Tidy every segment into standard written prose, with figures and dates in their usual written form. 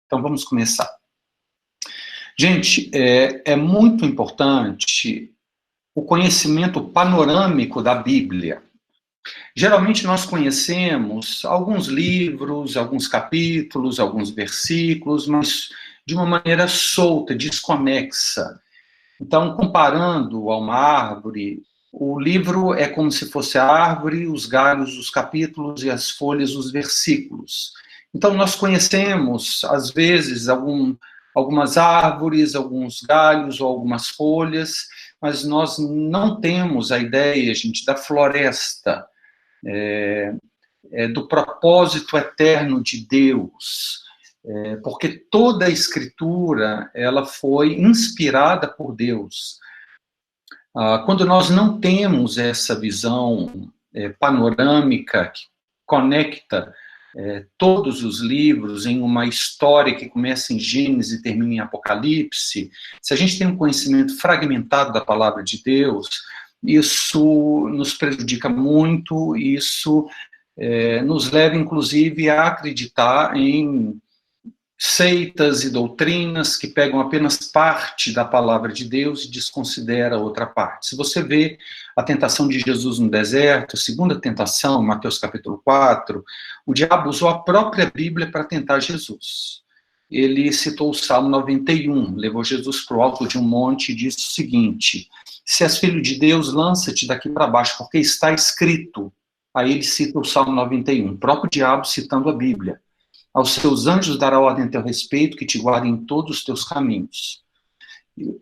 Então vamos começar. Gente, é muito importante o conhecimento panorâmico da Bíblia. Geralmente nós conhecemos alguns livros, alguns capítulos, alguns versículos, mas de uma maneira solta, desconexa. Então, comparando a uma árvore, o livro é como se fosse a árvore, os galhos, os capítulos e as folhas, os versículos. Então, nós conhecemos, às vezes, algumas árvores, alguns galhos ou algumas folhas, mas nós não temos a ideia, gente, da floresta, do propósito eterno de Deus, porque toda a Escritura ela foi inspirada por Deus. Quando nós não temos essa visão panorâmica que conecta todos os livros em uma história que começa em Gênesis e termina em Apocalipse, se a gente tem um conhecimento fragmentado da palavra de Deus, isso nos prejudica muito, isso nos leva, inclusive, a acreditar em seitas e doutrinas que pegam apenas parte da palavra de Deus e desconsidera a outra parte. Se você vê a tentação de Jesus no deserto, a segunda tentação, Mateus capítulo 4, o diabo usou a própria Bíblia para tentar Jesus. Ele citou o Salmo 91, levou Jesus para o alto de um monte e disse o seguinte: se és filho de Deus, lança-te daqui para baixo, porque está escrito. Aí ele cita o Salmo 91, o próprio diabo citando a Bíblia. Aos seus anjos dará ordem a teu respeito, que te guardem em todos os teus caminhos.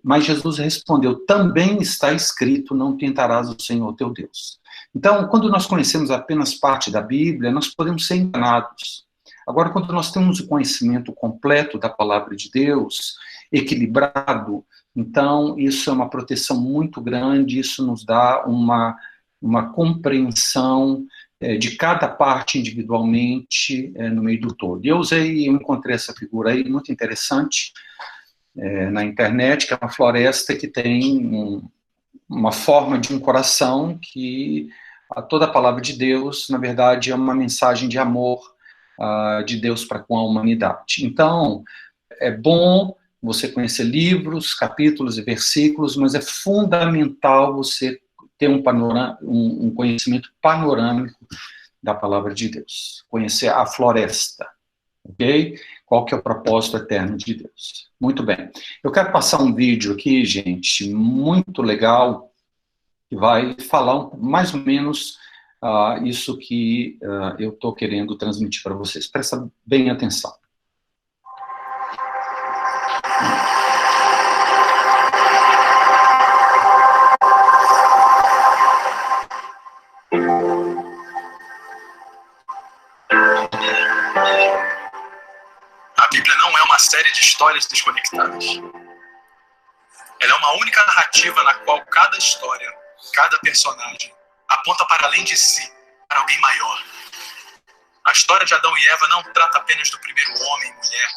Mas Jesus respondeu, também está escrito, não tentarás o Senhor teu Deus. Então, quando nós conhecemos apenas parte da Bíblia, nós podemos ser enganados. Agora, quando nós temos o conhecimento completo da palavra de Deus, equilibrado, então isso é uma proteção muito grande, isso nos dá uma compreensão de cada parte individualmente no meio do todo. E eu encontrei essa figura aí muito interessante na internet, que é uma floresta que tem uma forma de um coração que toda a palavra de Deus, na verdade, é uma mensagem de amor de Deus para com a humanidade. Então, é bom você conhecer livros, capítulos e versículos, mas é fundamental você ter um conhecimento panorâmico da palavra de Deus. Conhecer a floresta, ok? Qual que é o propósito eterno de Deus. Muito bem. Eu quero passar um vídeo aqui, gente, muito legal, que vai falar mais ou menos isso que eu estou querendo transmitir para vocês. Presta bem atenção. A Bíblia não é uma série de histórias desconectadas. Ela é uma única narrativa na qual cada história, cada personagem, aponta para além de si, para alguém maior. A história de Adão e Eva não trata apenas do primeiro homem e mulher.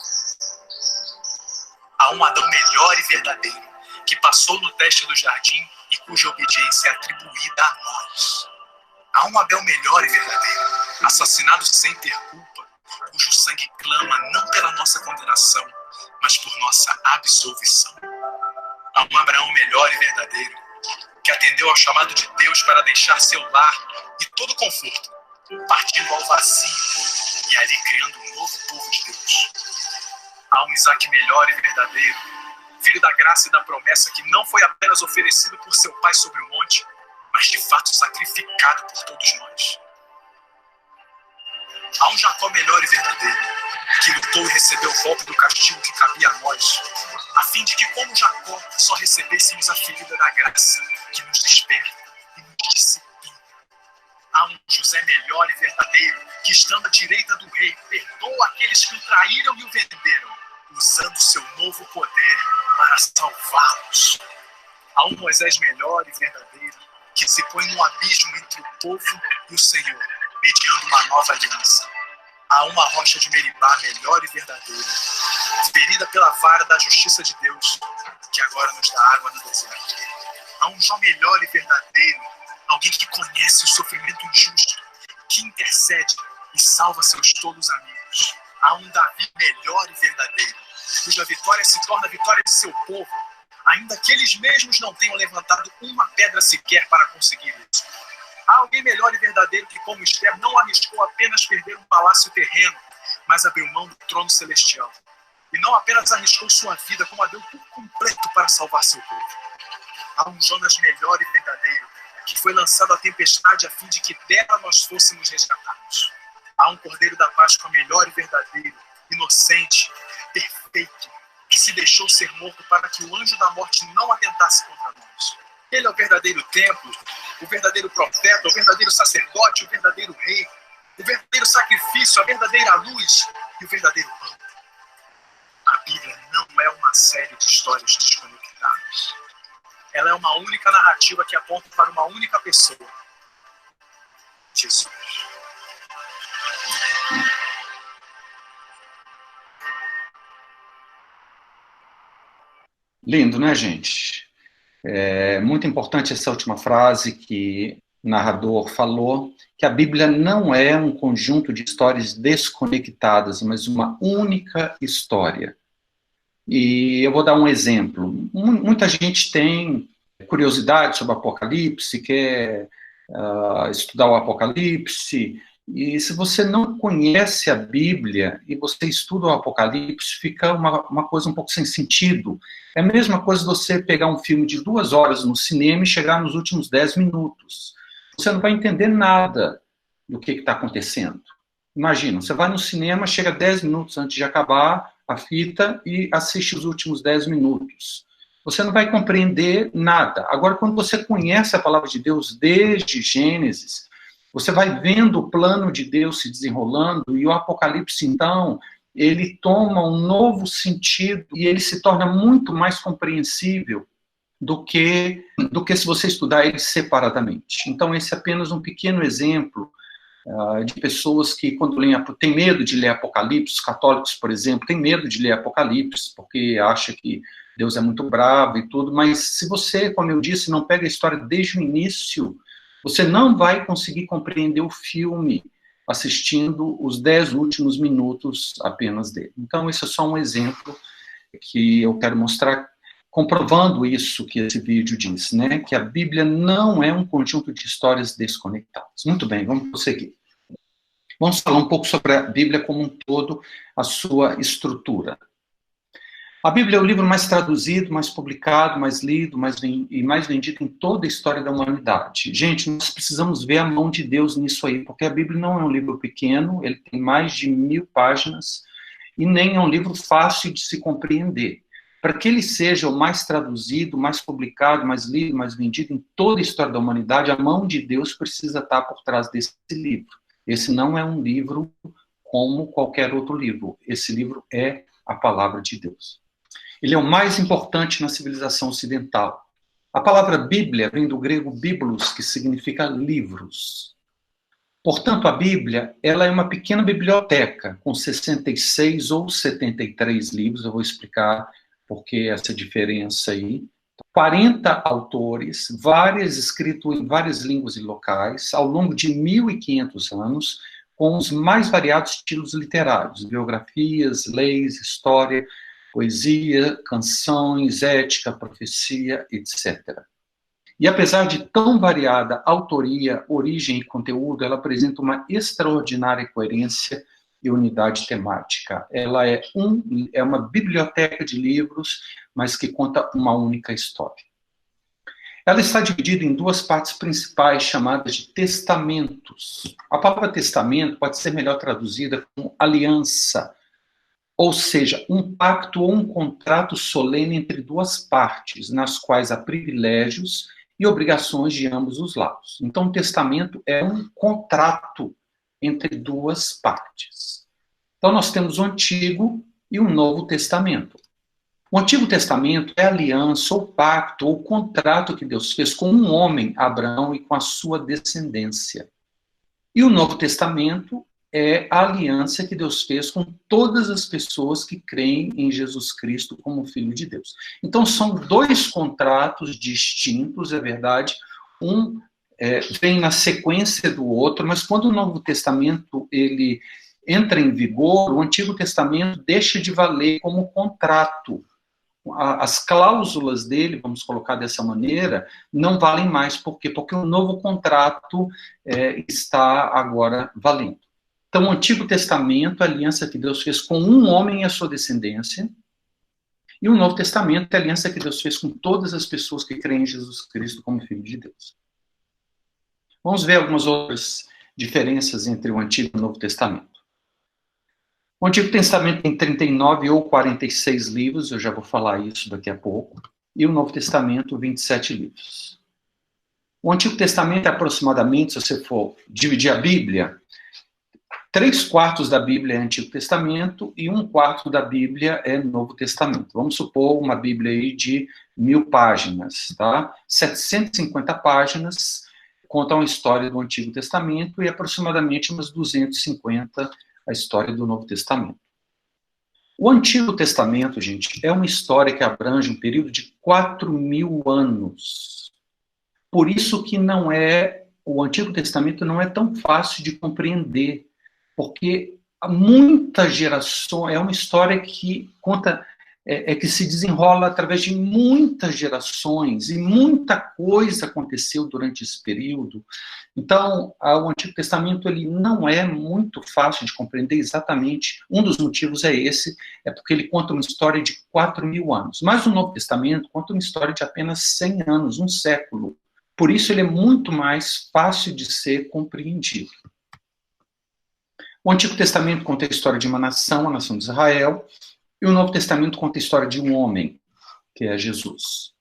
Há um Adão melhor e verdadeiro, que passou no teste do jardim e cuja obediência é atribuída a nós. Há um Abel melhor e verdadeiro, assassinado sem ter culpa, cujo sangue clama não pela nossa condenação, mas por nossa absolvição. Há um Abraão melhor e verdadeiro, que atendeu ao chamado de Deus para deixar seu lar e todo conforto, partindo ao vazio e ali criando um novo povo de Deus. Há um Isaac melhor e verdadeiro, filho da graça e da promessa, que não foi apenas oferecido por seu pai sobre o monte, mas de fato sacrificado por todos nós. Há um Jacó melhor e verdadeiro, que lutou e recebeu o golpe do castigo que cabia a nós, a fim de que, como Jacó, só recebêssemos a ferida da graça, que nos desperta e nos disciplina. Há um José melhor e verdadeiro, que, estando à direita do rei, perdoa aqueles que o traíram e o venderam, usando seu novo poder para salvá-los. Há um Moisés melhor e verdadeiro, que se põe no abismo entre o povo e o Senhor, mediando uma nova aliança. Há uma rocha de Meribá melhor e verdadeira, ferida pela vara da justiça de Deus, que agora nos dá água no deserto. Há um Jó melhor e verdadeiro, alguém que conhece o sofrimento injusto, que intercede e salva seus tolos amigos. Há um Davi melhor e verdadeiro, cuja vitória se torna a vitória de seu povo, ainda que eles mesmos não tenham levantado uma pedra sequer para conseguir isso. Há alguém melhor e verdadeiro que, como Esther, não arriscou apenas perder um palácio terreno, mas abriu mão do trono celestial. E não apenas arriscou sua vida, como a deu por completo para salvar seu povo. Há um Jonas melhor e verdadeiro, que foi lançado à tempestade a fim de que dela nós fôssemos resgatados. Há um Cordeiro da Páscoa melhor e verdadeiro, inocente, perfeito, que se deixou ser morto para que o anjo da morte não atentasse contra nós. Ele é o verdadeiro templo, o verdadeiro profeta, o verdadeiro sacerdote, o verdadeiro rei, o verdadeiro sacrifício, a verdadeira luz e o verdadeiro pão. A Bíblia não é uma série de histórias desconectadas. Ela é uma única narrativa que aponta para uma única pessoa: Jesus. Lindo, né, gente? É muito importante essa última frase que o narrador falou, que a Bíblia não é um conjunto de histórias desconectadas, mas uma única história. E eu vou dar um exemplo. Muita gente tem curiosidade sobre o Apocalipse, quer estudar o Apocalipse, e se você não conhece a Bíblia e você estuda o Apocalipse, fica uma coisa um pouco sem sentido. É a mesma coisa você pegar um filme de 2 horas no cinema e chegar nos últimos 10 minutos. Você não vai entender nada do que está acontecendo. Imagina, você vai no cinema, chega 10 minutos antes de acabar a fita e assiste os últimos 10 minutos. Você não vai compreender nada. Agora, quando você conhece a palavra de Deus desde Gênesis, você vai vendo o plano de Deus se desenrolando, e o Apocalipse, então, ele toma um novo sentido e ele se torna muito mais compreensível do que se você estudar ele separadamente. Então, esse é apenas um pequeno exemplo de pessoas que, quando leem, têm medo de ler Apocalipse. Os católicos, por exemplo, têm medo de ler Apocalipse, porque acha que Deus é muito bravo e tudo, mas se você, como eu disse, não pega a história desde o início, você não vai conseguir compreender o filme assistindo os 10 últimos minutos apenas dele. Então, esse é só um exemplo que eu quero mostrar, comprovando isso que esse vídeo diz, né? Que a Bíblia não é um conjunto de histórias desconectadas. Muito bem, vamos prosseguir. Vamos falar um pouco sobre a Bíblia como um todo, a sua estrutura. A Bíblia é o livro mais traduzido, mais publicado, mais lido, e mais vendido em toda a história da humanidade. Gente, nós precisamos ver a mão de Deus nisso aí, porque a Bíblia não é um livro pequeno, ele tem mais de 1000 páginas, e nem é um livro fácil de se compreender. Para que ele seja o mais traduzido, mais publicado, mais lido, mais vendido em toda a história da humanidade, a mão de Deus precisa estar por trás desse livro. Esse não é um livro como qualquer outro livro. Esse livro é a palavra de Deus. Ele é o mais importante na civilização ocidental. A palavra Bíblia vem do grego biblos, que significa livros. Portanto, a Bíblia, ela é uma pequena biblioteca, com 66 ou 73 livros, eu vou explicar por que essa diferença aí. 40 autores, várias escritos em várias línguas e locais, ao longo de 1500 anos, com os mais variados estilos literários, biografias, leis, história, poesia, canções, ética, profecia, etc. E apesar de tão variada autoria, origem e conteúdo, ela apresenta uma extraordinária coerência e unidade temática. Ela é uma biblioteca de livros, mas que conta uma única história. Ela está dividida em 2 partes principais, chamadas de testamentos. A palavra testamento pode ser melhor traduzida como aliança, ou seja, um pacto ou um contrato solene entre 2 partes, nas quais há privilégios e obrigações de ambos os lados. Então, o testamento é um contrato entre 2 partes. Então, nós temos o Antigo e o Novo Testamento. O Antigo Testamento é a aliança, ou pacto, ou contrato que Deus fez com um homem, Abraão, e com a sua descendência. E o Novo Testamento é a aliança que Deus fez com todas as pessoas que creem em Jesus Cristo como Filho de Deus. Então, são 2 contratos distintos, é verdade. Um vem na sequência do outro, mas quando o Novo Testamento ele entra em vigor, o Antigo Testamento deixa de valer como contrato. As cláusulas dele, vamos colocar dessa maneira, não valem mais. Por quê? Porque o novo contrato está agora valendo. Então, o Antigo Testamento, a aliança que Deus fez com um homem e a sua descendência, e o Novo Testamento, a aliança que Deus fez com todas as pessoas que creem em Jesus Cristo como Filho de Deus. Vamos ver algumas outras diferenças entre o Antigo e o Novo Testamento. O Antigo Testamento tem 39 ou 46 livros, eu já vou falar isso daqui a pouco, e o Novo Testamento, 27 livros. O Antigo Testamento é aproximadamente, se você for dividir a Bíblia, 3/4 da Bíblia é Antigo Testamento e 1/4 da Bíblia é Novo Testamento. Vamos supor uma Bíblia aí de 1000 páginas, tá? 750 páginas contam a história do Antigo Testamento e aproximadamente umas 250 a história do Novo Testamento. O Antigo Testamento, gente, é uma história que abrange um período de 4.000 anos. Por isso que o Antigo Testamento não é tão fácil de compreender, porque há muitas gerações, é uma história que conta, que se desenrola através de muitas gerações, e muita coisa aconteceu durante esse período. Então, o Antigo Testamento ele não é muito fácil de compreender exatamente. Um dos motivos é esse, é porque ele conta uma história de 4.000 anos. Mas o Novo Testamento conta uma história de apenas 100 anos, um século. Por isso ele é muito mais fácil de ser compreendido. O Antigo Testamento conta a história de uma nação, a nação de Israel, e o Novo Testamento conta a história de um homem, que é Jesus.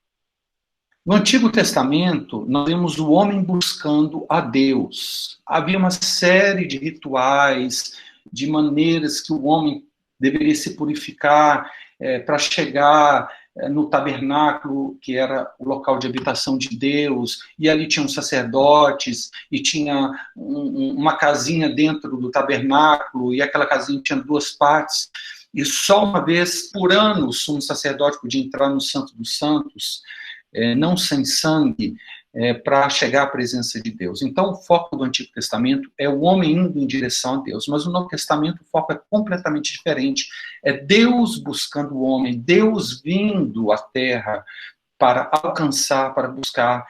No Antigo Testamento, nós vemos o homem buscando a Deus. Havia uma série de rituais, de maneiras que o homem deveria se purificar para chegar no tabernáculo, que era o local de habitação de Deus, e ali tinham sacerdotes, e tinha uma casinha dentro do tabernáculo, e aquela casinha tinha 2 partes, e só uma vez por ano o sumo sacerdote podia entrar no Santo dos Santos, não sem sangue, para chegar à presença de Deus. Então, o foco do Antigo Testamento é o homem indo em direção a Deus, mas no Novo Testamento o foco é completamente diferente. É Deus buscando o homem, Deus vindo à Terra para alcançar, para buscar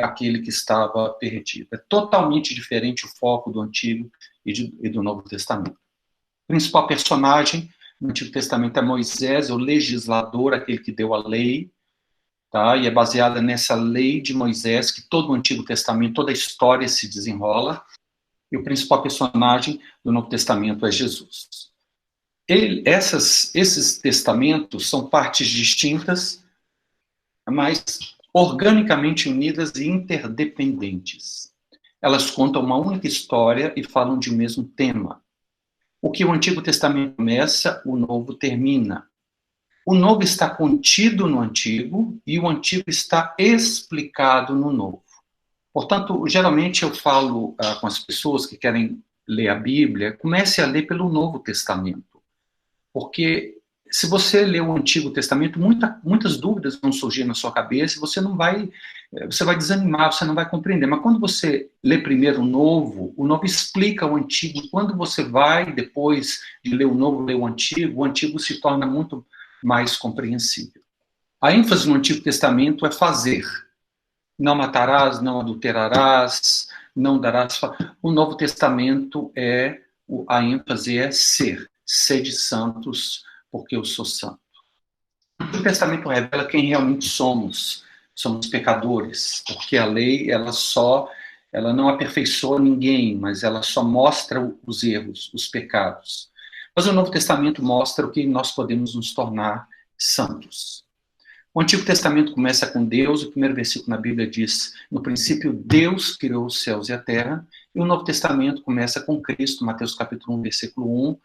aquele que estava perdido. É totalmente diferente o foco do Antigo e do Novo Testamento. O principal personagem no Antigo Testamento é Moisés, o legislador, aquele que deu a lei, tá? E é baseada nessa lei de Moisés que todo o Antigo Testamento, toda a história se desenrola, e o principal personagem do Novo Testamento é Jesus. Esses testamentos são partes distintas, mas organicamente unidas e interdependentes. Elas contam uma única história e falam de um mesmo tema. O que o Antigo Testamento começa, o Novo termina. O Novo está contido no Antigo e o Antigo está explicado no Novo. Portanto, geralmente eu falo com as pessoas que querem ler a Bíblia, comece a ler pelo Novo Testamento. Porque se você ler o Antigo Testamento, muitas dúvidas vão surgir na sua cabeça e você vai desanimar, você não vai compreender. Mas quando você lê primeiro o Novo explica o Antigo. Quando você vai, depois de ler o Novo, ler o Antigo se torna muito mais compreensível. A ênfase no Antigo Testamento é fazer. Não matarás, não adulterarás, não darás... O Novo Testamento a ênfase é ser. Sede santos, porque eu sou santo. O Testamento revela quem realmente somos. Somos pecadores, porque a lei, ela não aperfeiçoa ninguém, mas ela só mostra os erros, os pecados. Mas o Novo Testamento mostra o que nós podemos nos tornar santos. O Antigo Testamento começa com Deus, o primeiro versículo na Bíblia diz, no princípio Deus criou os céus e a terra, e o Novo Testamento começa com Cristo, Mateus capítulo 1, versículo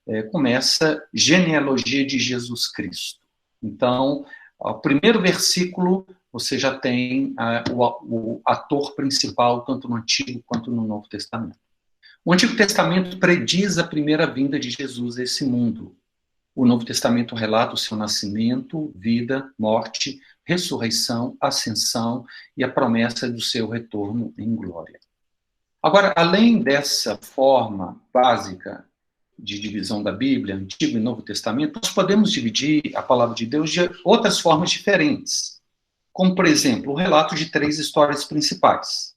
1, começa genealogia de Jesus Cristo. Então, o primeiro versículo, você já tem o ator principal, tanto no Antigo quanto no Novo Testamento. O Antigo Testamento prediz a primeira vinda de Jesus a esse mundo. O Novo Testamento relata o seu nascimento, vida, morte, ressurreição, ascensão e a promessa do seu retorno em glória. Agora, além dessa forma básica de divisão da Bíblia, Antigo e Novo Testamento, nós podemos dividir a palavra de Deus de outras formas diferentes. Como, por exemplo, o relato de 3 histórias principais.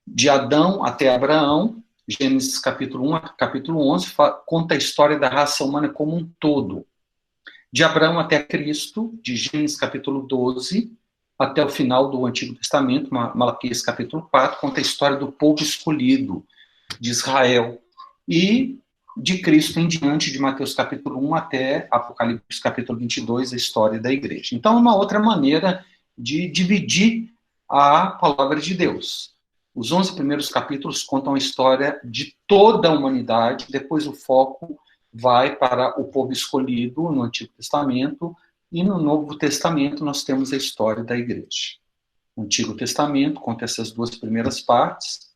De Adão até Abraão, Gênesis capítulo 1 a capítulo 11, conta a história da raça humana como um todo. De Abraão até Cristo, de Gênesis capítulo 12 até o final do Antigo Testamento, Malaquias capítulo 4, conta a história do povo escolhido, de Israel. E de Cristo em diante, de Mateus capítulo 1 até Apocalipse capítulo 22, a história da igreja. Então, é uma outra maneira de dividir a palavra de Deus. Os 11 primeiros capítulos contam a história de toda a humanidade, depois o foco vai para o povo escolhido no Antigo Testamento, e no Novo Testamento nós temos a história da igreja. O Antigo Testamento conta essas 2 primeiras partes.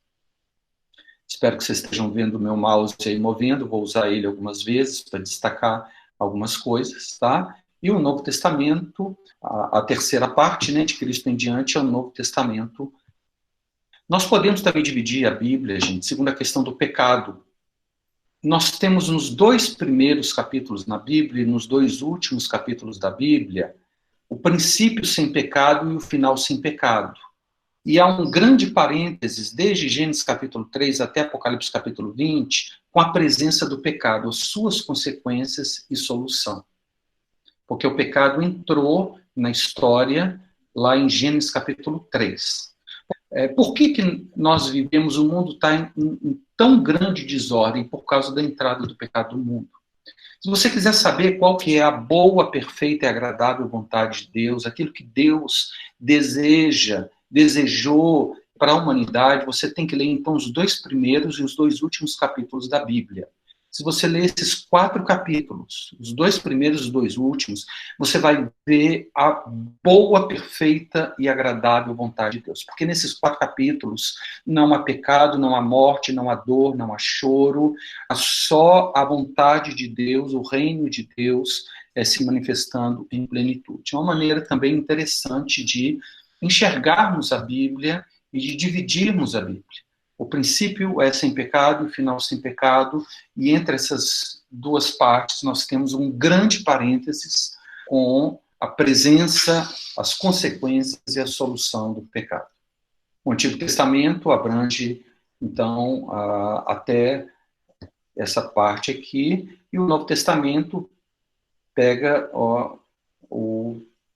Espero que vocês estejam vendo o meu mouse aí movendo, vou usar ele algumas vezes para destacar algumas coisas, tá? E o Novo Testamento, a terceira parte, né, de Cristo em diante, é o Novo Testamento. Nós podemos também dividir a Bíblia, gente, segundo a questão do pecado. Nós temos nos 2 primeiros capítulos na Bíblia e nos 2 últimos capítulos da Bíblia o princípio sem pecado e o final sem pecado. E há um grande parênteses, desde Gênesis capítulo 3 até Apocalipse capítulo 20, com a presença do pecado, as suas consequências e solução. Porque o pecado entrou na história lá em Gênesis capítulo 3. Por que nós vivemos, o mundo está em tão grande desordem? Por causa da entrada do pecado no mundo. Se você quiser saber qual que é a boa, perfeita e agradável vontade de Deus, aquilo que Deus desejou para a humanidade, você tem que ler então os 2 primeiros e os 2 últimos capítulos da Bíblia. Se você ler esses 4 capítulos, os 2 primeiros e os 2 últimos, você vai ver a boa, perfeita e agradável vontade de Deus. Porque nesses 4 capítulos não há pecado, não há morte, não há dor, não há choro, há só a vontade de Deus, o reino de Deus se manifestando em plenitude. É uma maneira também interessante de enxergarmos a Bíblia e de dividirmos a Bíblia. O princípio é sem pecado, o final sem pecado, e entre essas 2 partes nós temos um grande parênteses com a presença, as consequências e a solução do pecado. O Antigo Testamento abrange, então, até essa parte aqui, e o Novo Testamento pega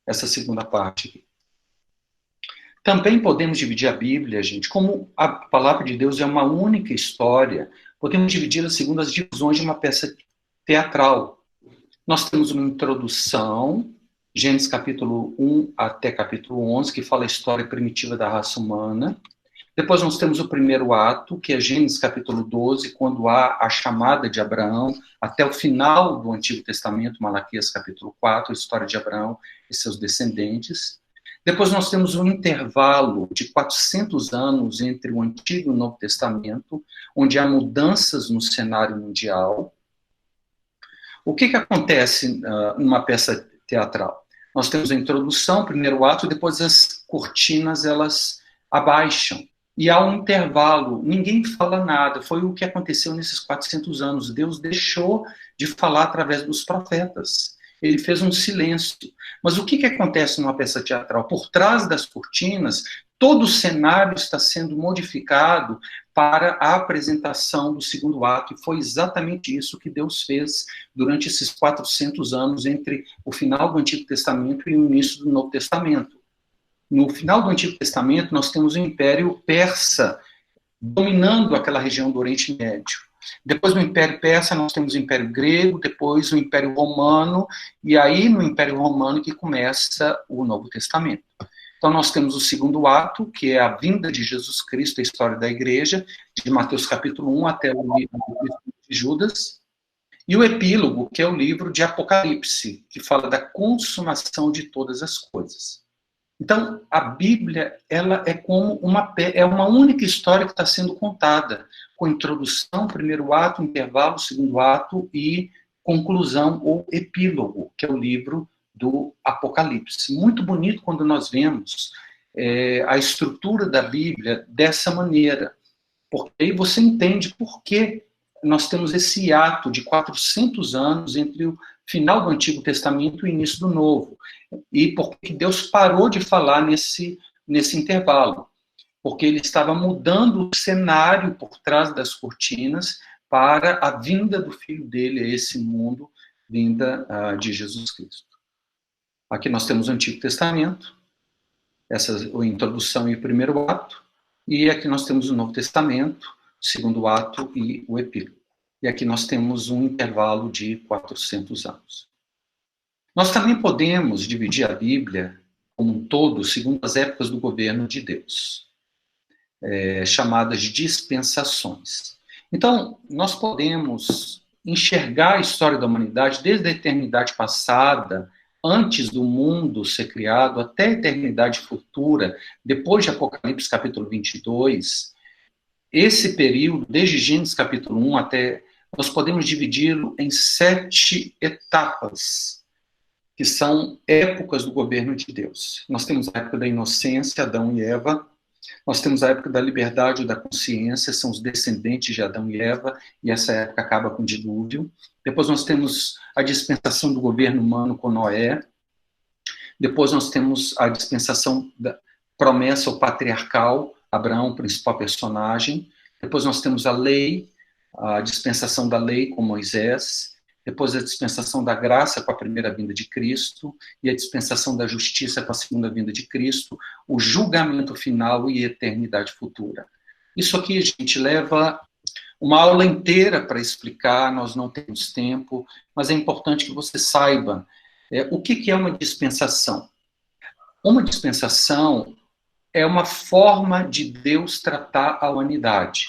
essa segunda parte aqui. Também podemos dividir a Bíblia, gente, como a palavra de Deus é uma única história, podemos dividi-la segundo as divisões de uma peça teatral. Nós temos uma introdução, Gênesis capítulo 1 até capítulo 11, que fala a história primitiva da raça humana. Depois nós temos o primeiro ato, que é Gênesis capítulo 12, quando há a chamada de Abraão, até o final do Antigo Testamento, Malaquias capítulo 4, a história de Abraão e seus descendentes. Depois nós temos um intervalo de 400 anos entre o Antigo e o Novo Testamento, onde há mudanças no cenário mundial. O que acontece numa peça teatral? Nós temos a introdução, o primeiro ato, depois as cortinas elas abaixam. E há um intervalo, ninguém fala nada. Foi o que aconteceu nesses 400 anos. Deus deixou de falar através dos profetas. Ele fez um silêncio. Mas o que acontece numa peça teatral? Por trás das cortinas, todo o cenário está sendo modificado para a apresentação do segundo ato, e foi exatamente isso que Deus fez durante esses 400 anos, entre o final do Antigo Testamento e o início do Novo Testamento. No final do Antigo Testamento, nós temos o Império Persa dominando aquela região do Oriente Médio. Depois do Império Persa, nós temos o Império Grego, depois o Império Romano, e aí no Império Romano que começa o Novo Testamento. Então nós temos o segundo ato, que é a vinda de Jesus Cristo, a história da igreja, de Mateus capítulo 1 até o livro de Judas, e o epílogo, que é o livro de Apocalipse, que fala da consumação de todas as coisas. Então, a Bíblia, ela é como uma única história que está sendo contada, com introdução, primeiro ato, intervalo, segundo ato e conclusão ou epílogo, que é o livro do Apocalipse. Muito bonito quando nós vemos a estrutura da Bíblia dessa maneira, porque aí você entende por que nós temos esse hiato de 400 anos entre o final do Antigo Testamento e o início do Novo. E por que Deus parou de falar nesse intervalo? Porque ele estava mudando o cenário por trás das cortinas para a vinda do Filho dele a esse mundo, vinda de Jesus Cristo. Aqui nós temos o Antigo Testamento, essa a introdução e o primeiro ato, e aqui nós temos o Novo Testamento, o segundo ato e o epílogo. E aqui nós temos um intervalo de 400 anos. Nós também podemos dividir a Bíblia como um todo segundo as épocas do governo de Deus, chamadas dispensações. Então, nós podemos enxergar a história da humanidade desde a eternidade passada, antes do mundo ser criado, até a eternidade futura, depois de Apocalipse capítulo 22, esse período, desde Gênesis capítulo 1 até, nós podemos dividi-lo em 7 etapas, que são épocas do governo de Deus. Nós temos a época da inocência, Adão e Eva. Nós temos a época da liberdade e da consciência, são os descendentes de Adão e Eva, e essa época acaba com o dilúvio. Depois nós temos a dispensação do governo humano com Noé. Depois nós temos a dispensação da promessa ao patriarcal, Abraão, principal personagem. Depois nós temos a lei, a dispensação da lei com Moisés. Depois a dispensação da graça com a primeira vinda de Cristo, e a dispensação da justiça com a segunda vinda de Cristo, o julgamento final e a eternidade futura. Isso aqui, gente, leva uma aula inteira para explicar, nós não temos tempo, mas é importante que você saiba o que é uma dispensação. Uma dispensação é uma forma de Deus tratar a humanidade.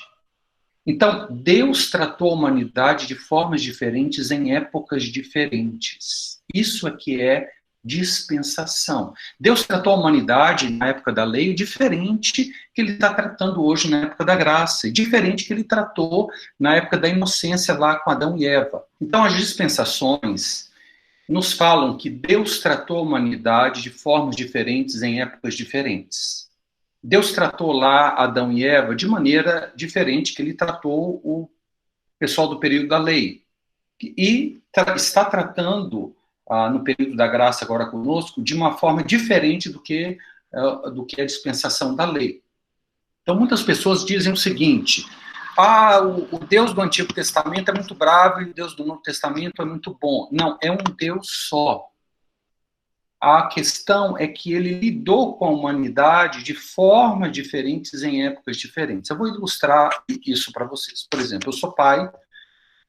Então, Deus tratou a humanidade de formas diferentes em épocas diferentes. Isso é que é dispensação. Deus tratou a humanidade na época da lei diferente que ele está tratando hoje na época da graça, e diferente que ele tratou na época da inocência lá com Adão e Eva. Então, as dispensações nos falam que Deus tratou a humanidade de formas diferentes em épocas diferentes. Deus tratou lá Adão e Eva de maneira diferente que ele tratou o pessoal do período da lei. E está tratando, no período da graça agora conosco, de uma forma diferente do que a dispensação da lei. Então, muitas pessoas dizem o seguinte: o Deus do Antigo Testamento é muito bravo e o Deus do Novo Testamento é muito bom. Não, é um Deus só. A questão é que ele lidou com a humanidade de formas diferentes em épocas diferentes. Eu vou ilustrar isso para vocês. Por exemplo, eu sou pai.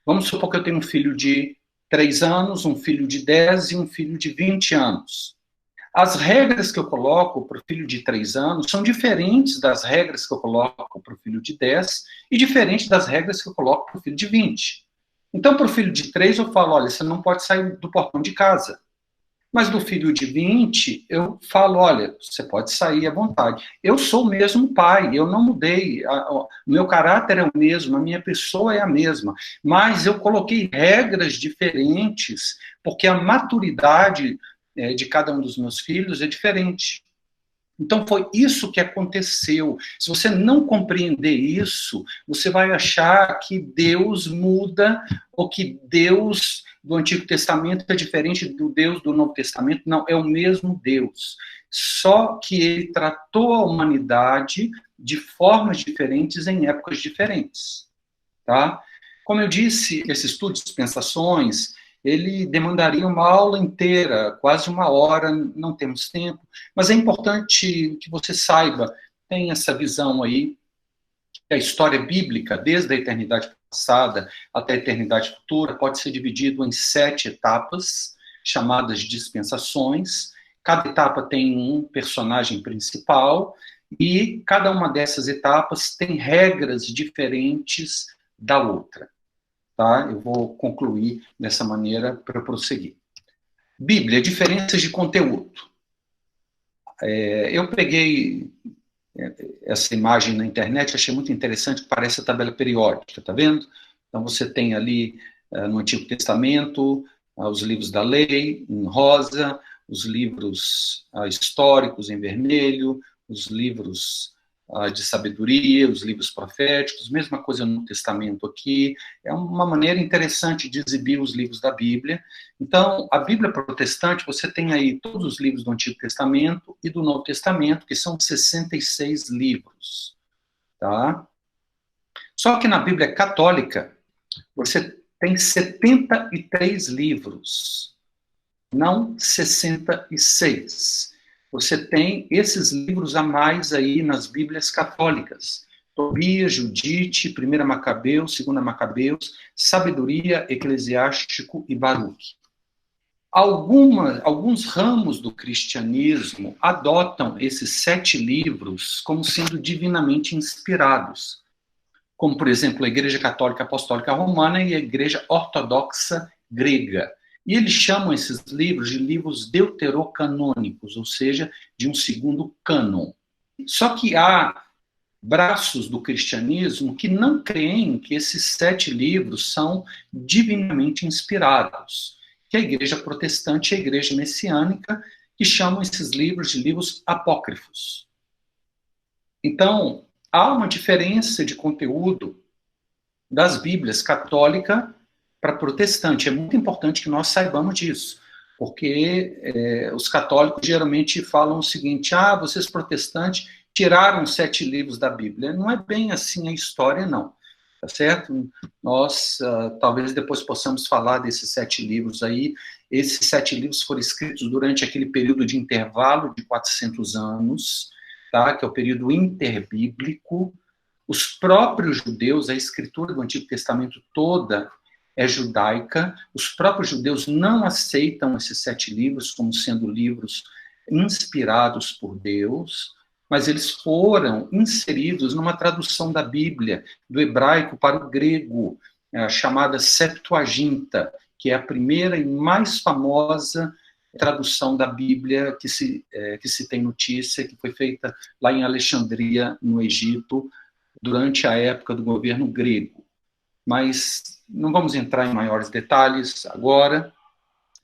Vamos supor que eu tenho um filho de 3 anos, um filho de 10 e um filho de 20 anos. As regras que eu coloco para o filho de 3 anos são diferentes das regras que eu coloco para o filho de 10 e diferentes das regras que eu coloco para o filho de 20. Então, para o filho de 3, eu falo: olha, você não pode sair do portão de casa. Mas do filho de 20, eu falo: olha, você pode sair à vontade. Eu sou o mesmo pai, eu não mudei, o meu caráter é o mesmo, a minha pessoa é a mesma, mas eu coloquei regras diferentes, porque a maturidade de cada um dos meus filhos é diferente. Então foi isso que aconteceu. Se você não compreender isso, você vai achar que Deus muda, ou que Deus do Antigo Testamento é diferente do Deus do Novo Testamento. Não, é o mesmo Deus. Só que ele tratou a humanidade de formas diferentes em épocas diferentes. Tá? Como eu disse, esse estudo de dispensações, ele demandaria uma aula inteira, quase 1 hora, não temos tempo, mas é importante que você saiba, tem essa visão aí, que a história bíblica, desde a eternidade passada até a eternidade futura, pode ser dividido em 7 etapas, chamadas dispensações. Cada etapa tem um personagem principal, e cada uma dessas etapas tem regras diferentes da outra. Tá? Eu vou concluir dessa maneira para prosseguir. Bíblia, diferenças de conteúdo. Eu peguei essa imagem na internet, achei muito interessante, parece a tabela periódica, tá vendo? Então você tem ali no Antigo Testamento os livros da lei em rosa, os livros históricos em vermelho, os livros de sabedoria, os livros proféticos, mesma coisa no Testamento aqui. É uma maneira interessante de exibir os livros da Bíblia. Então, a Bíblia protestante, você tem aí todos os livros do Antigo Testamento e do Novo Testamento, que são 66 livros, tá? Só que na Bíblia católica, você tem 73 livros, não 66. Você tem esses livros a mais aí nas Bíblias católicas. Tobias, Judite, 1 Macabeus, 2 Macabeus, Sabedoria, Eclesiástico e Baruque. Alguns ramos do cristianismo adotam esses 7 livros como sendo divinamente inspirados, como, por exemplo, a Igreja Católica Apostólica Romana e a Igreja Ortodoxa Grega. E eles chamam esses livros de livros deuterocanônicos, ou seja, de um segundo cânon. Só que há braços do cristianismo que não creem que esses 7 livros são divinamente inspirados, que é a Igreja Protestante e a Igreja Messiânica, que chamam esses livros de livros apócrifos. Então, há uma diferença de conteúdo das Bíblias católica para protestante. É muito importante que nós saibamos disso, porque os católicos geralmente falam o seguinte: vocês protestantes tiraram 7 livros da Bíblia. Não é bem assim a história, não. Tá certo? Nós, talvez depois possamos falar desses 7 livros aí. Esses 7 livros foram escritos durante aquele período de intervalo de 400 anos, tá? Que é o período interbíblico. Os próprios judeus, a escritura do Antigo Testamento toda é judaica. Os próprios judeus não aceitam esses 7 livros como sendo livros inspirados por Deus, mas eles foram inseridos numa tradução da Bíblia, do hebraico para o grego, chamada Septuaginta, que é a primeira e mais famosa tradução da Bíblia que se tem notícia, que foi feita lá em Alexandria, no Egito, durante a época do governo grego. Mas não vamos entrar em maiores detalhes agora,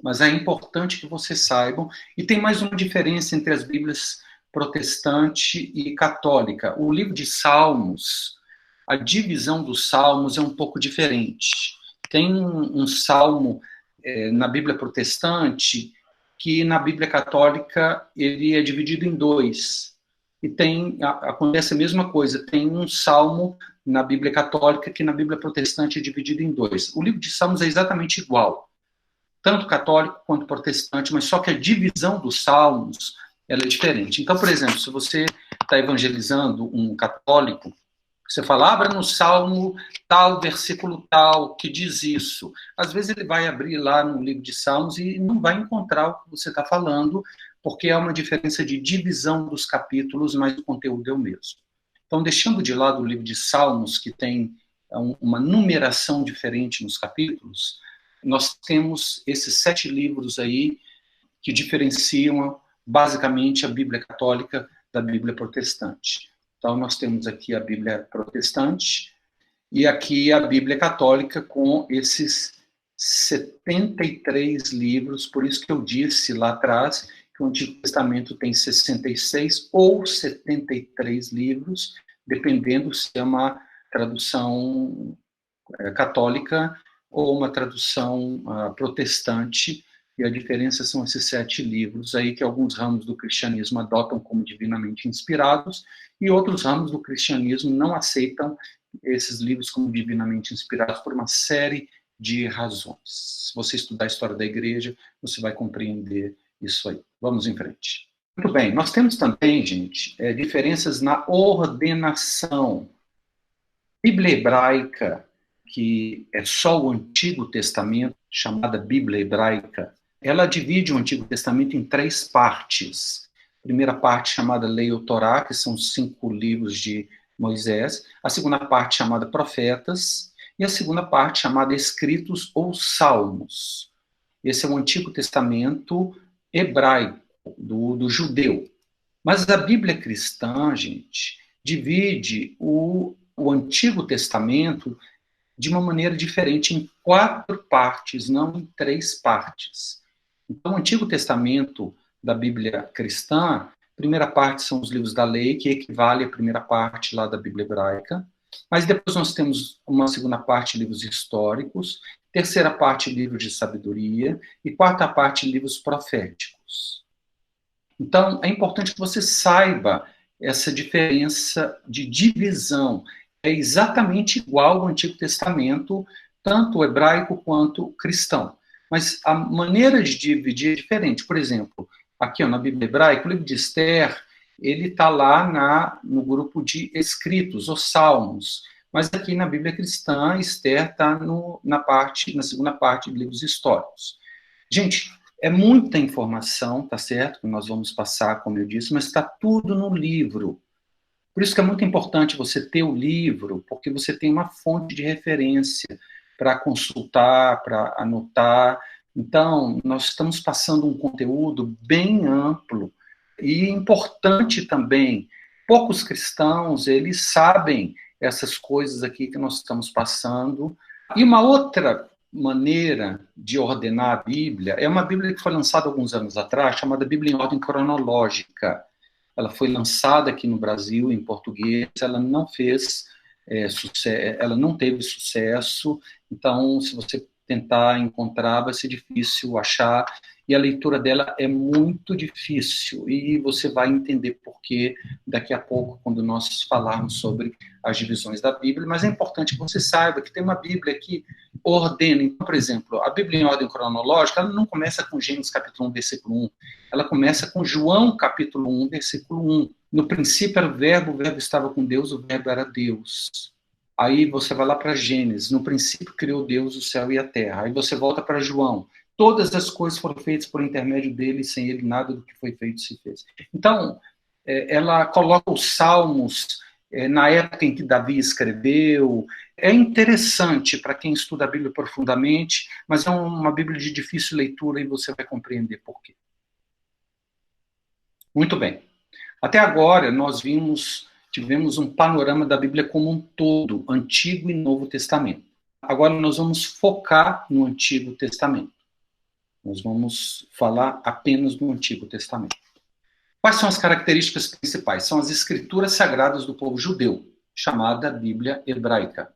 mas é importante que vocês saibam. E tem mais uma diferença entre as Bíblias protestante e católica. O livro de Salmos, a divisão dos Salmos é um pouco diferente. Tem um salmo na Bíblia protestante que na Bíblia católica ele é dividido em 2. E acontece a mesma coisa, tem um salmo na Bíblia católica que na Bíblia protestante é dividido em 2. O livro de Salmos é exatamente igual, tanto católico quanto protestante, mas só que a divisão dos salmos ela é diferente. Então, por exemplo, se você está evangelizando um católico, você fala, abra no salmo tal, versículo tal, que diz isso. Às vezes ele vai abrir lá no livro de Salmos e não vai encontrar o que você está falando, porque há uma diferença de divisão dos capítulos, mas o conteúdo é o mesmo. Então, deixando de lado o livro de Salmos, que tem uma numeração diferente nos capítulos, nós temos esses 7 livros aí que diferenciam basicamente a Bíblia católica da Bíblia protestante. Então, nós temos aqui a Bíblia protestante e aqui a Bíblia católica com esses 73 livros, por isso que eu disse lá atrás que o Antigo Testamento tem 66 ou 73 livros, dependendo se é uma tradução católica ou uma tradução protestante. E a diferença são esses 7 livros aí que alguns ramos do cristianismo adotam como divinamente inspirados e outros ramos do cristianismo não aceitam esses livros como divinamente inspirados por uma série de razões. Se você estudar a história da igreja, você vai compreender isso aí. Vamos em frente. Muito bem, nós temos também, gente, diferenças na ordenação. Bíblia hebraica, que é só o Antigo Testamento, chamada Bíblia hebraica, ela divide o Antigo Testamento em 3 partes. A primeira parte chamada Lei ou Torá, que são 5 livros de Moisés. A segunda parte chamada Profetas. E a segunda parte chamada Escritos ou Salmos. Esse é o Antigo Testamento hebraico, do judeu. Mas a Bíblia cristã, gente, divide o Antigo Testamento de uma maneira diferente, em 4 partes, não em 3 partes. Então, o Antigo Testamento da Bíblia cristã primeira parte são os livros da lei, que equivale à primeira parte lá da Bíblia hebraica. Mas depois nós temos uma segunda parte, livros históricos, terceira parte, livros de sabedoria, e quarta parte, livros proféticos. Então, é importante que você saiba essa diferença de divisão. É exatamente igual ao Antigo Testamento, tanto o hebraico quanto o cristão. Mas a maneira de dividir é diferente. Por exemplo, aqui na Bíblia hebraica, o livro de Esther, ele está lá no grupo de escritos, os salmos. Mas aqui na Bíblia cristã, Esther está na segunda parte de livros históricos. Gente, é muita informação, tá certo? Que nós vamos passar, como eu disse, mas está tudo no livro. Por isso que é muito importante você ter o livro, porque você tem uma fonte de referência para consultar, para anotar. Então, nós estamos passando um conteúdo bem amplo e importante também. Poucos cristãos, eles sabem essas coisas aqui que nós estamos passando. E uma outra maneira de ordenar a Bíblia é uma Bíblia que foi lançada alguns anos atrás, chamada Bíblia em Ordem Cronológica. Ela foi lançada aqui no Brasil, em português, ela não fez ela não teve sucesso, então, se você tentar encontrar, vai ser difícil achar, e a leitura dela é muito difícil, e você vai entender por quê daqui a pouco, quando nós falarmos sobre as divisões da Bíblia, mas é importante que você saiba que tem uma Bíblia que ordena. Então, por exemplo, a Bíblia em ordem cronológica, ela não começa com Gênesis capítulo 1, versículo 1, ela começa com João capítulo 1, versículo 1. No princípio era o verbo estava com Deus, o verbo era Deus. Aí você vai lá para Gênesis, no princípio criou Deus o céu e a terra. Aí você volta para João, todas as coisas foram feitas por intermédio dele, sem ele nada do que foi feito se fez. Então, ela coloca os salmos na época em que Davi escreveu. É interessante para quem estuda a Bíblia profundamente, mas é uma Bíblia de difícil leitura e você vai compreender por quê. Muito bem. Até agora, nós tivemos um panorama da Bíblia como um todo, Antigo e Novo Testamento. Agora nós vamos focar no Antigo Testamento. Nós vamos falar apenas do Antigo Testamento. Quais são as características principais? São as escrituras sagradas do povo judeu, chamada Bíblia hebraica.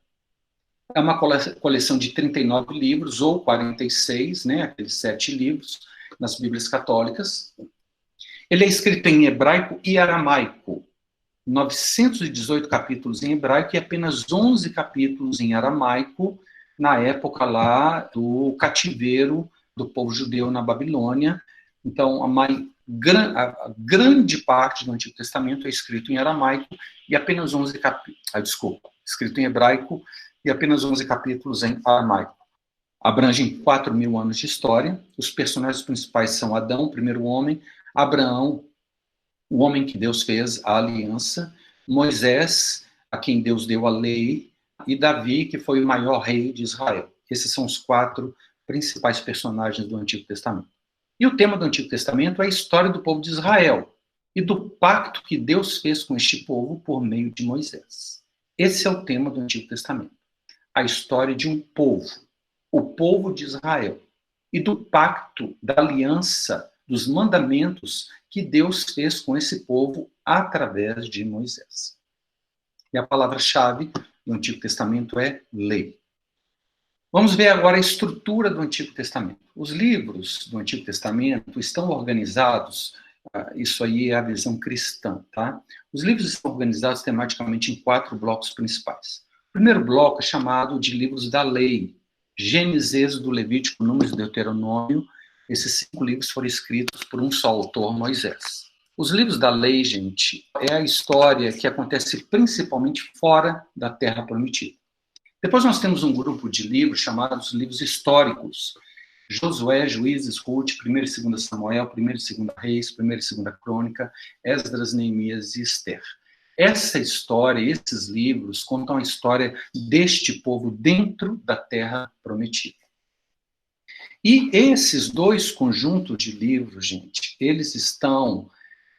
É uma coleção de 39 livros, ou 46, aqueles 7 livros, nas Bíblias católicas. Ele é escrito em hebraico e aramaico. 918 capítulos em hebraico e apenas 11 capítulos em aramaico, na época lá do cativeiro do povo judeu na Babilônia. Então, a grande parte do Antigo Testamento é escrito em aramaico e apenas 11 escrito em hebraico e apenas 11 capítulos em aramaico. Abrangem 4.000 anos de história. Os personagens principais são Adão, o primeiro homem, Abraão, o homem que Deus fez a aliança, Moisés, a quem Deus deu a lei, e Davi, que foi o maior rei de Israel. Esses são os 4 principais personagens do Antigo Testamento. E o tema do Antigo Testamento é a história do povo de Israel e do pacto que Deus fez com este povo por meio de Moisés. Esse é o tema do Antigo Testamento. A história de um povo, o povo de Israel, e do pacto, da aliança, dos mandamentos que Deus fez com esse povo através de Moisés. E a palavra-chave do Antigo Testamento é lei. Vamos ver agora a estrutura do Antigo Testamento. Os livros do Antigo Testamento estão organizados, isso aí é a visão cristã, tá? Os livros estão organizados tematicamente em 4 blocos principais. O primeiro bloco é chamado de livros da lei. Gênesis, Êxodo, Levítico, Números, Deuteronômio. Esses 5 livros foram escritos por um só autor, Moisés. Os livros da lei, gente, é a história que acontece principalmente fora da Terra Prometida. Depois nós temos um grupo de livros chamados livros históricos. Josué, Juízes, Ruth, 1 e 2 Samuel, 1 e 2 Reis, 1 e 2 Crônica, Esdras, Neemias e Esther. Essa história, esses livros, contam a história deste povo dentro da Terra Prometida. E esses 2 conjuntos de livros, gente, eles estão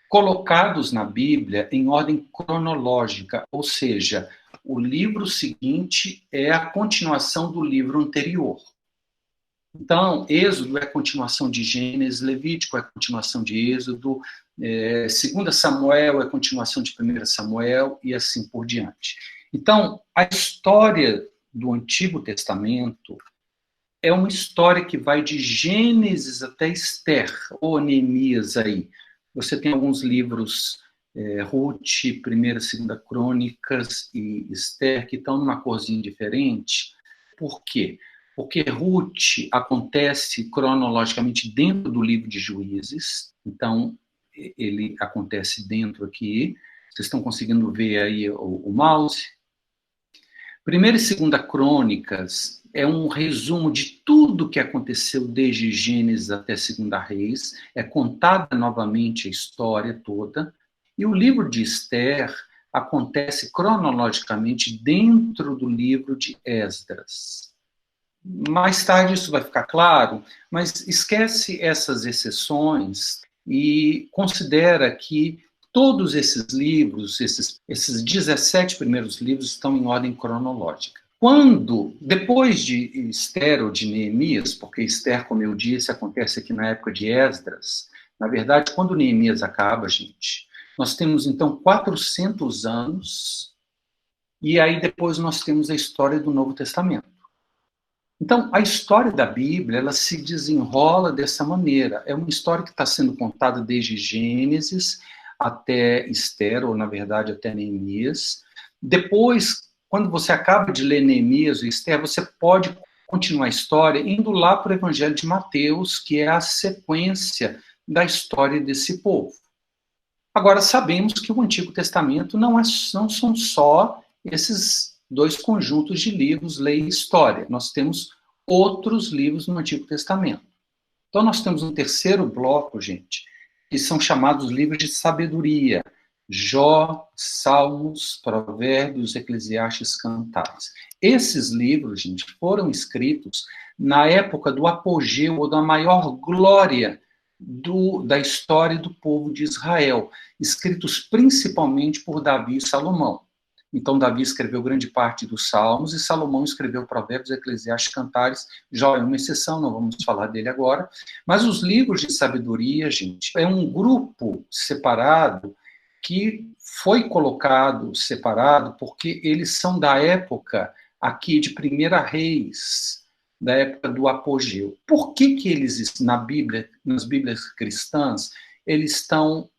colocados na Bíblia em ordem cronológica, ou seja, o livro seguinte é a continuação do livro anterior. Então, Êxodo é a continuação de Gênesis, Levítico é a continuação de Êxodo, 2 Samuel é a continuação de 1 Samuel, e assim por diante. Então, a história do Antigo Testamento é uma história que vai de Gênesis até Esther, ou Neemias aí. Você tem alguns livros, Ruth, 1ª, 2ª Crônicas e Esther, que estão numa corzinha diferente. Por quê? Porque Ruth acontece cronologicamente dentro do livro de Juízes, então ele acontece dentro aqui. Vocês estão conseguindo ver aí o mouse? 1ª e 2ª Crônicas é um resumo de tudo que aconteceu desde Gênesis até 2 Reis, é contada novamente a história toda, e o livro de Esther acontece cronologicamente dentro do livro de Esdras. Mais tarde isso vai ficar claro, mas esquece essas exceções e considera que todos esses livros, esses 17 primeiros livros, estão em ordem cronológica. Depois de Esther ou de Neemias, porque Esther, como eu disse, acontece aqui na época de Esdras, na verdade, quando Neemias acaba, gente, nós temos então 400 anos, e aí depois nós temos a história do Novo Testamento. Então, a história da Bíblia, ela se desenrola dessa maneira. É uma história que está sendo contada desde Gênesis até Esther, ou na verdade até Neemias. Depois, quando você acaba de ler Neemias ou Esther, você pode continuar a história indo lá para o Evangelho de Mateus, que é a sequência da história desse povo. Agora, sabemos que o Antigo Testamento não são só esses 2 conjuntos de livros, lei e história. Nós temos outros livros no Antigo Testamento. Então, nós temos um terceiro bloco, gente, que são chamados livros de sabedoria. Jó, Salmos, Provérbios, Eclesiastes, Cantares. Esses livros, gente, foram escritos na época do apogeu ou da maior glória da história do povo de Israel, escritos principalmente por Davi e Salomão. Então, Davi escreveu grande parte dos Salmos e Salomão escreveu Provérbios, Eclesiastes, Cantares. Jó é uma exceção, não vamos falar dele agora. Mas os livros de sabedoria, gente, é um grupo separado que foi colocado separado porque eles são da época aqui de 1 Reis, da época do apogeu. Por que eles, na Bíblia, nas Bíblias cristãs, eles estão,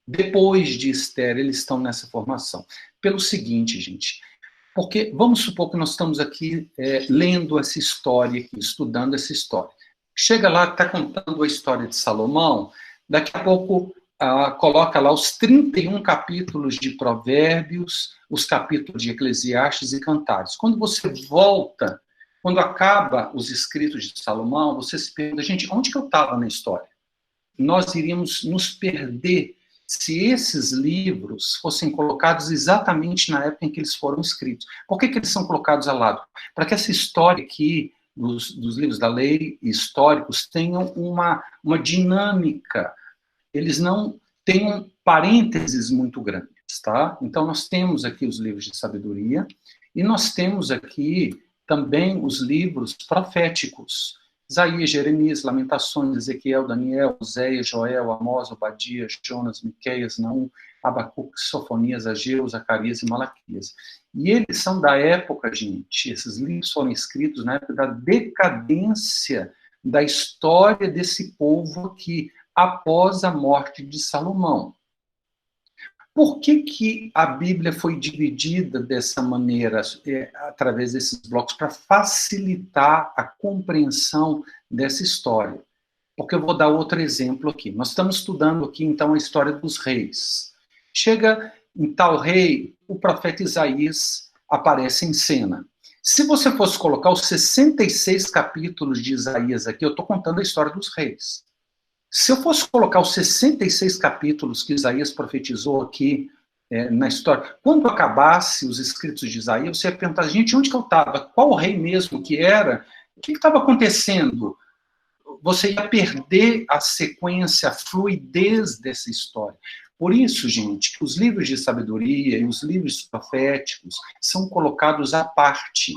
depois de Esther, eles estão nessa formação? Pelo seguinte, gente, porque vamos supor que nós estamos aqui lendo essa história, aqui, estudando essa história. Chega lá, está contando a história de Salomão, daqui a pouco coloca lá os 31 capítulos de Provérbios, os capítulos de Eclesiastes e Cantares. Quando você volta, quando acaba os escritos de Salomão, você se pergunta, gente, onde que eu estava na história? Nós iríamos nos perder se esses livros fossem colocados exatamente na época em que eles foram escritos. Por que eles são colocados ao lado? Para que essa história aqui, dos livros da lei históricos, tenham uma dinâmica, eles não tenham parênteses muito grandes, tá? Então, nós temos aqui os livros de sabedoria, e nós temos aqui também os livros proféticos, Isaías, Jeremias, Lamentações, Ezequiel, Daniel, Oséias, Joel, Amós, Obadias, Jonas, Miqueias, Naum, Abacuque, Sofonias, Ageu, Zacarias e Malaquias. E eles são da época, gente, esses livros foram escritos na época da decadência da história desse povo aqui, após a morte de Salomão. Por que a Bíblia foi dividida dessa maneira, através desses blocos, para facilitar a compreensão dessa história? Porque eu vou dar outro exemplo aqui. Nós estamos estudando aqui, então, a história dos reis. Chega em tal rei, o profeta Isaías aparece em cena. Se você fosse colocar os 66 capítulos de Isaías aqui, eu estou contando a história dos reis. Se eu fosse colocar os 66 capítulos que Isaías profetizou aqui na história, quando acabasse os escritos de Isaías, você ia perguntar, gente, onde que eu estava? Qual rei mesmo que era? O que estava acontecendo? Você ia perder a sequência, a fluidez dessa história. Por isso, gente, os livros de sabedoria e os livros proféticos são colocados à parte.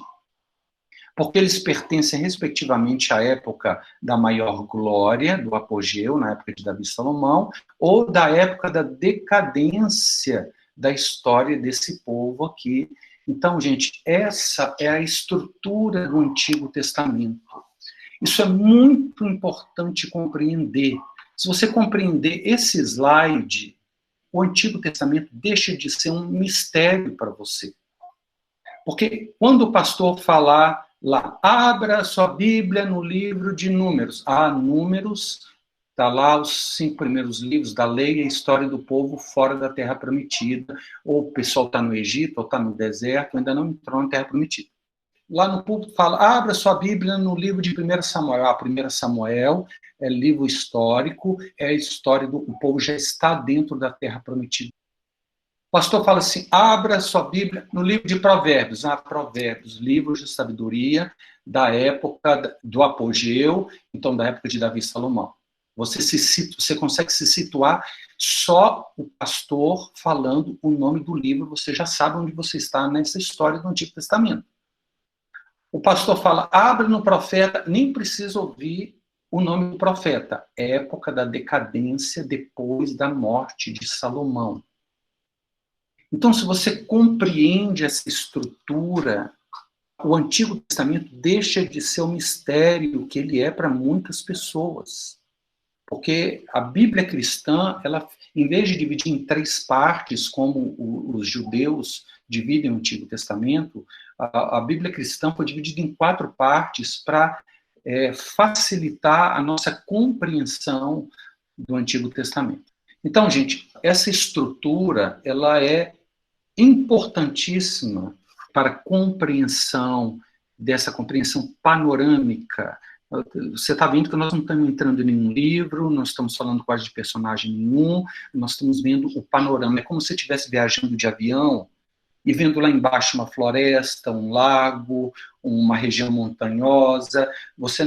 porque eles pertencem, respectivamente, à época da maior glória, do apogeu, na época de Davi e Salomão, ou da época da decadência da história desse povo aqui. Então, gente, essa é a estrutura do Antigo Testamento. Isso é muito importante compreender. Se você compreender esse slide, o Antigo Testamento deixa de ser um mistério para você. Porque quando o pastor falar lá, abra sua Bíblia no livro de Números. Números, está lá os 5 primeiros livros da lei e a história do povo fora da Terra Prometida. Ou o pessoal está no Egito, ou está no deserto, ainda não entrou na Terra Prometida. Lá no púlpito fala, abra sua Bíblia no livro de 1 Samuel. 1 Samuel é livro histórico, é a história do o povo já está dentro da Terra Prometida. O pastor fala assim, abra sua Bíblia no livro de Provérbios. Provérbios, livros de sabedoria da época do apogeu, então da época de Davi e Salomão. Você consegue se situar só o pastor falando o nome do livro, você já sabe onde você está nessa história do Antigo Testamento. O pastor fala, abre no profeta, nem precisa ouvir o nome do profeta. Época da decadência depois da morte de Salomão. Então, se você compreende essa estrutura, o Antigo Testamento deixa de ser um mistério que ele é para muitas pessoas. Porque a Bíblia cristã, ela, em vez de dividir em 3 partes, como os judeus dividem o Antigo Testamento, a Bíblia cristã foi dividida em 4 partes para facilitar a nossa compreensão do Antigo Testamento. Então, gente, essa estrutura, ela é importantíssima para a compreensão dessa compreensão panorâmica. Você está vendo que nós não estamos entrando em nenhum livro, não estamos falando quase de personagem nenhum, nós estamos vendo o panorama. É como se você estivesse viajando de avião e vendo lá embaixo uma floresta, um lago, uma região montanhosa. Nós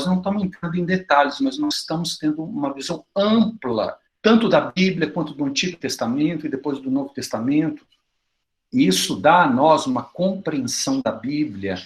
não estamos entrando em detalhes, mas nós estamos tendo uma visão ampla, tanto da Bíblia quanto do Antigo Testamento e depois do Novo Testamento. E isso dá a nós uma compreensão da Bíblia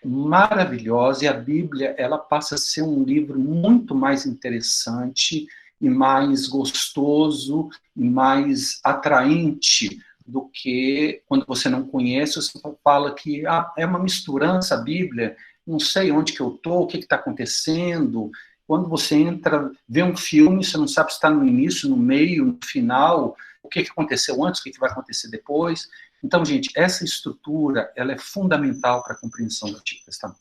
maravilhosa, e a Bíblia ela passa a ser um livro muito mais interessante e mais gostoso e mais atraente do que quando você não conhece, você fala que é uma misturança a Bíblia, não sei onde que eu estou, o que está acontecendo. Quando você entra, vê um filme, você não sabe se está no início, no meio, no final, o que aconteceu antes, o que vai acontecer depois. Então, gente, essa estrutura ela é fundamental para a compreensão do Antigo Testamento.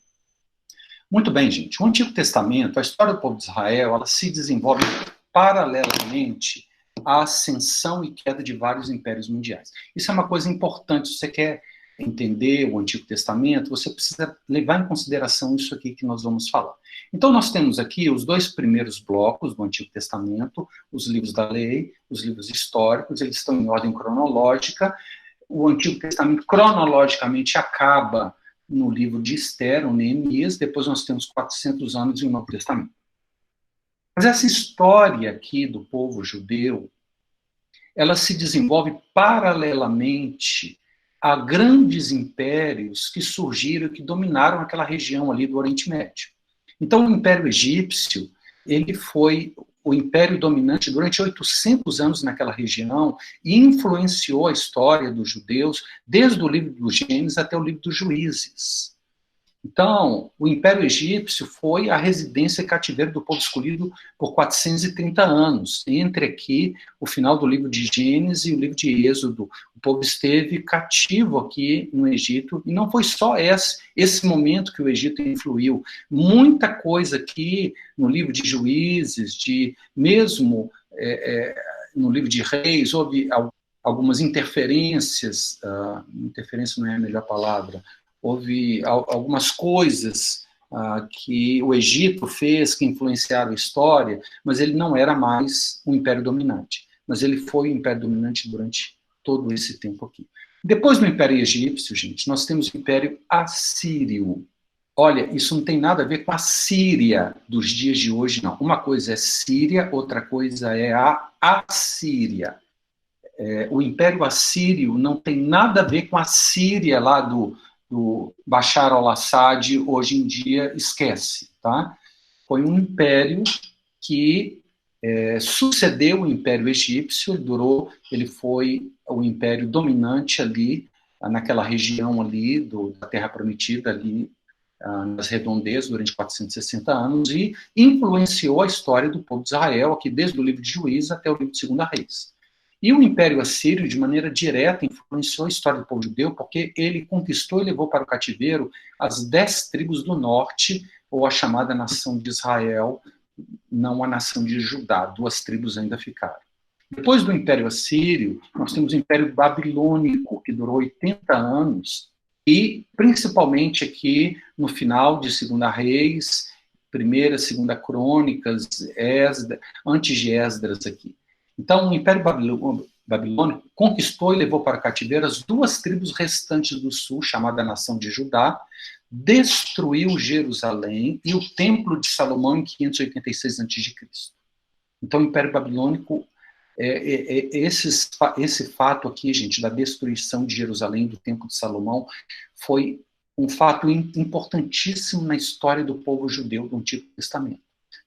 Muito bem, gente. O Antigo Testamento, a história do povo de Israel, ela se desenvolve paralelamente à ascensão e queda de vários impérios mundiais. Isso é uma coisa importante. Se você quer entender o Antigo Testamento, você precisa levar em consideração isso aqui que nós vamos falar. Então, nós temos aqui os 2 primeiros blocos do Antigo Testamento, os livros da lei, os livros históricos, eles estão em ordem cronológica. O Antigo Testamento, cronologicamente, acaba no livro de Esther, ou Neemias, depois nós temos 400 anos em Novo Testamento. Mas essa história aqui do povo judeu, ela se desenvolve paralelamente a grandes impérios que surgiram, que dominaram aquela região ali do Oriente Médio. Então, o Império Egípcio, ele foi o império dominante durante 800 anos naquela região e influenciou a história dos judeus desde o livro dos Gênesis até o livro dos Juízes. Então, o Império Egípcio foi a residência e cativeiro do povo escolhido por 430 anos. Entre aqui, o final do livro de Gênesis e o livro de Êxodo. O povo esteve cativo aqui no Egito, e não foi só esse momento que o Egito influiu. Muita coisa aqui no livro de Juízes, mesmo no livro de Reis, houve algumas interferências, interferência não é a melhor palavra, houve algumas coisas que o Egito fez que influenciaram a história, mas ele não era mais um império dominante. Mas ele foi o império dominante durante todo esse tempo aqui. Depois do Império Egípcio, gente, nós temos o Império Assírio. Olha, isso não tem nada a ver com a Síria dos dias de hoje, não. Uma coisa é Síria, outra coisa é a Assíria. O Império Assírio não tem nada a ver com a Síria lá do do Bashar al-Assad hoje em dia esquece, tá? Foi um império que sucedeu o Império Egípcio, ele foi o império dominante ali, naquela região ali da Terra Prometida, ali nas redondezas, durante 460 anos, e influenciou a história do povo de Israel, aqui desde o livro de Juízes até o livro de 2 Reis. E o Império Assírio, de maneira direta, influenciou a história do povo judeu, porque ele conquistou e levou para o cativeiro as 10 tribos do norte, ou a chamada nação de Israel, não a nação de Judá. 2 tribos ainda ficaram. Depois do Império Assírio, nós temos o Império Babilônico, que durou 80 anos, e principalmente aqui no final de 2 Reis, 1ª, 2ª Crônicas, antes de Esdras aqui. Então, o Império Babilônico conquistou e levou para cativeiro as 2 tribos restantes do sul, chamada Nação de Judá, destruiu Jerusalém e o Templo de Salomão em 586 a.C. Então, o Império Babilônico, esse fato aqui, gente, da destruição de Jerusalém, do Templo de Salomão, foi um fato importantíssimo na história do povo judeu do Antigo Testamento.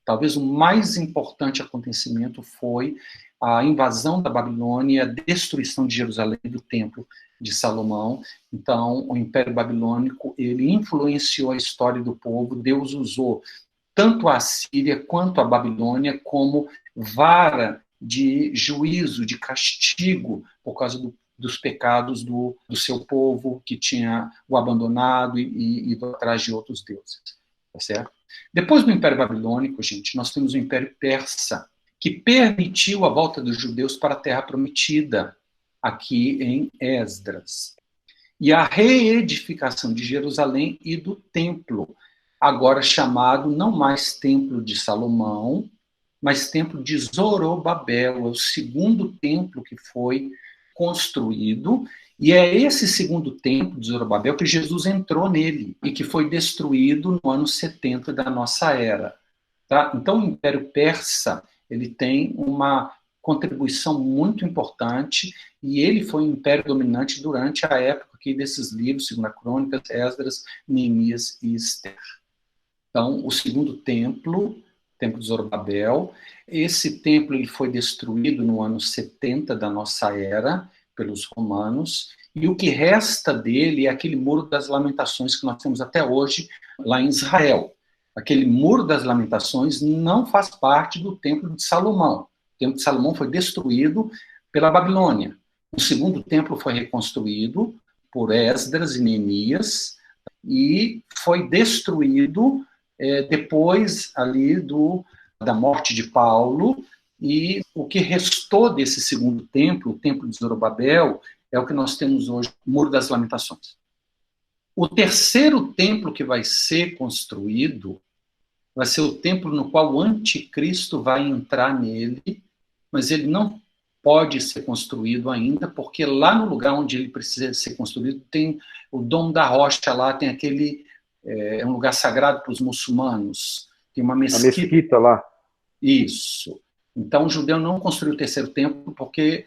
Talvez o mais importante acontecimento foi a invasão da Babilônia, a destruição de Jerusalém e do Templo de Salomão. Então, o Império Babilônico, ele influenciou a história do povo. Deus usou tanto a Síria quanto a Babilônia como vara de juízo, de castigo, por causa dos pecados do seu povo, que tinha o abandonado e ido atrás de outros deuses. Tá certo? Depois do Império Babilônico, gente, nós temos o Império Persa, que permitiu a volta dos judeus para a Terra Prometida, aqui em Esdras. E a reedificação de Jerusalém e do templo, agora chamado não mais Templo de Salomão, mas Templo de Zorobabel, é o 2º templo que foi construído, e é esse 2º templo de Zorobabel que Jesus entrou nele, e que foi destruído no ano 70 da nossa era. Tá? Então, o Império Persa, ele tem uma contribuição muito importante, e ele foi um império dominante durante a época aqui desses livros, 2 Crônicas, Esdras, Neemias e Esther. Então, o 2º templo, Templo de Zorobabel, esse templo ele foi destruído no ano 70 da nossa era, pelos romanos, e o que resta dele é aquele Muro das Lamentações que nós temos até hoje lá em Israel. Aquele Muro das Lamentações não faz parte do Templo de Salomão. O Templo de Salomão foi destruído pela Babilônia. O 2º templo foi reconstruído por Esdras e Neemias e foi destruído depois ali da morte de Paulo, e o que restou desse 2º templo, o Templo de Zorobabel, é o que nós temos hoje, o Muro das Lamentações. O 3º templo que vai ser construído vai ser o templo no qual o anticristo vai entrar nele, mas ele não pode ser construído ainda, porque lá no lugar onde ele precisa ser construído tem o Dom da Rocha, lá tem aquele, é um lugar sagrado para os muçulmanos, tem uma mesquita. A mesquita lá. Isso. Então o judeu não construiu o 3º templo porque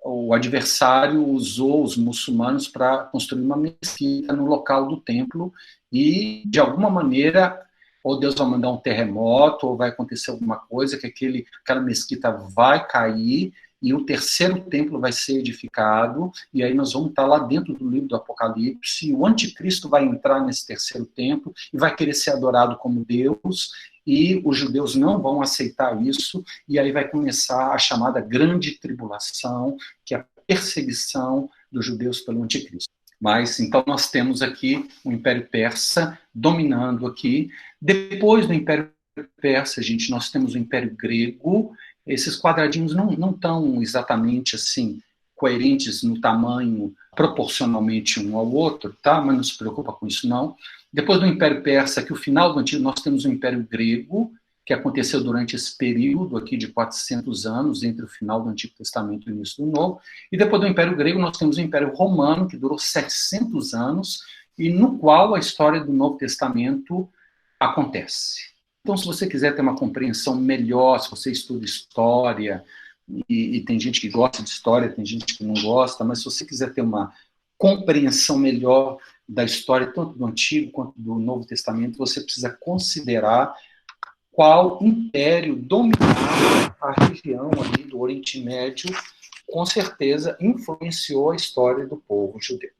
o adversário usou os muçulmanos para construir uma mesquita no local do templo, e de alguma maneira ou Deus vai mandar um terremoto, ou vai acontecer alguma coisa, que aquela mesquita vai cair, e o 3º templo vai ser edificado, e aí nós vamos estar lá dentro do livro do Apocalipse, e o anticristo vai entrar nesse 3º templo, e vai querer ser adorado como Deus, e os judeus não vão aceitar isso, e aí vai começar a chamada grande tribulação, que é a perseguição dos judeus pelo anticristo. Mas, então, nós temos aqui o Império Persa dominando aqui. Depois do Império Persa, gente, nós temos o Império Grego. Esses quadradinhos não estão exatamente assim coerentes no tamanho, proporcionalmente um ao outro, tá? Mas não se preocupa com isso, não. Depois do Império Persa, que o final do Antigo, nós temos o Império Grego, que aconteceu durante esse período aqui de 400 anos, entre o final do Antigo Testamento e o início do Novo. E depois do Império Grego, nós temos o Império Romano, que durou 700 anos, e no qual a história do Novo Testamento acontece. Então, se você quiser ter uma compreensão melhor, se você estuda história, e tem gente que gosta de história, tem gente que não gosta, mas se você quiser ter uma compreensão melhor da história, tanto do Antigo quanto do Novo Testamento, você precisa considerar qual império dominava a região ali do Oriente Médio, com certeza influenciou a história do povo judeu.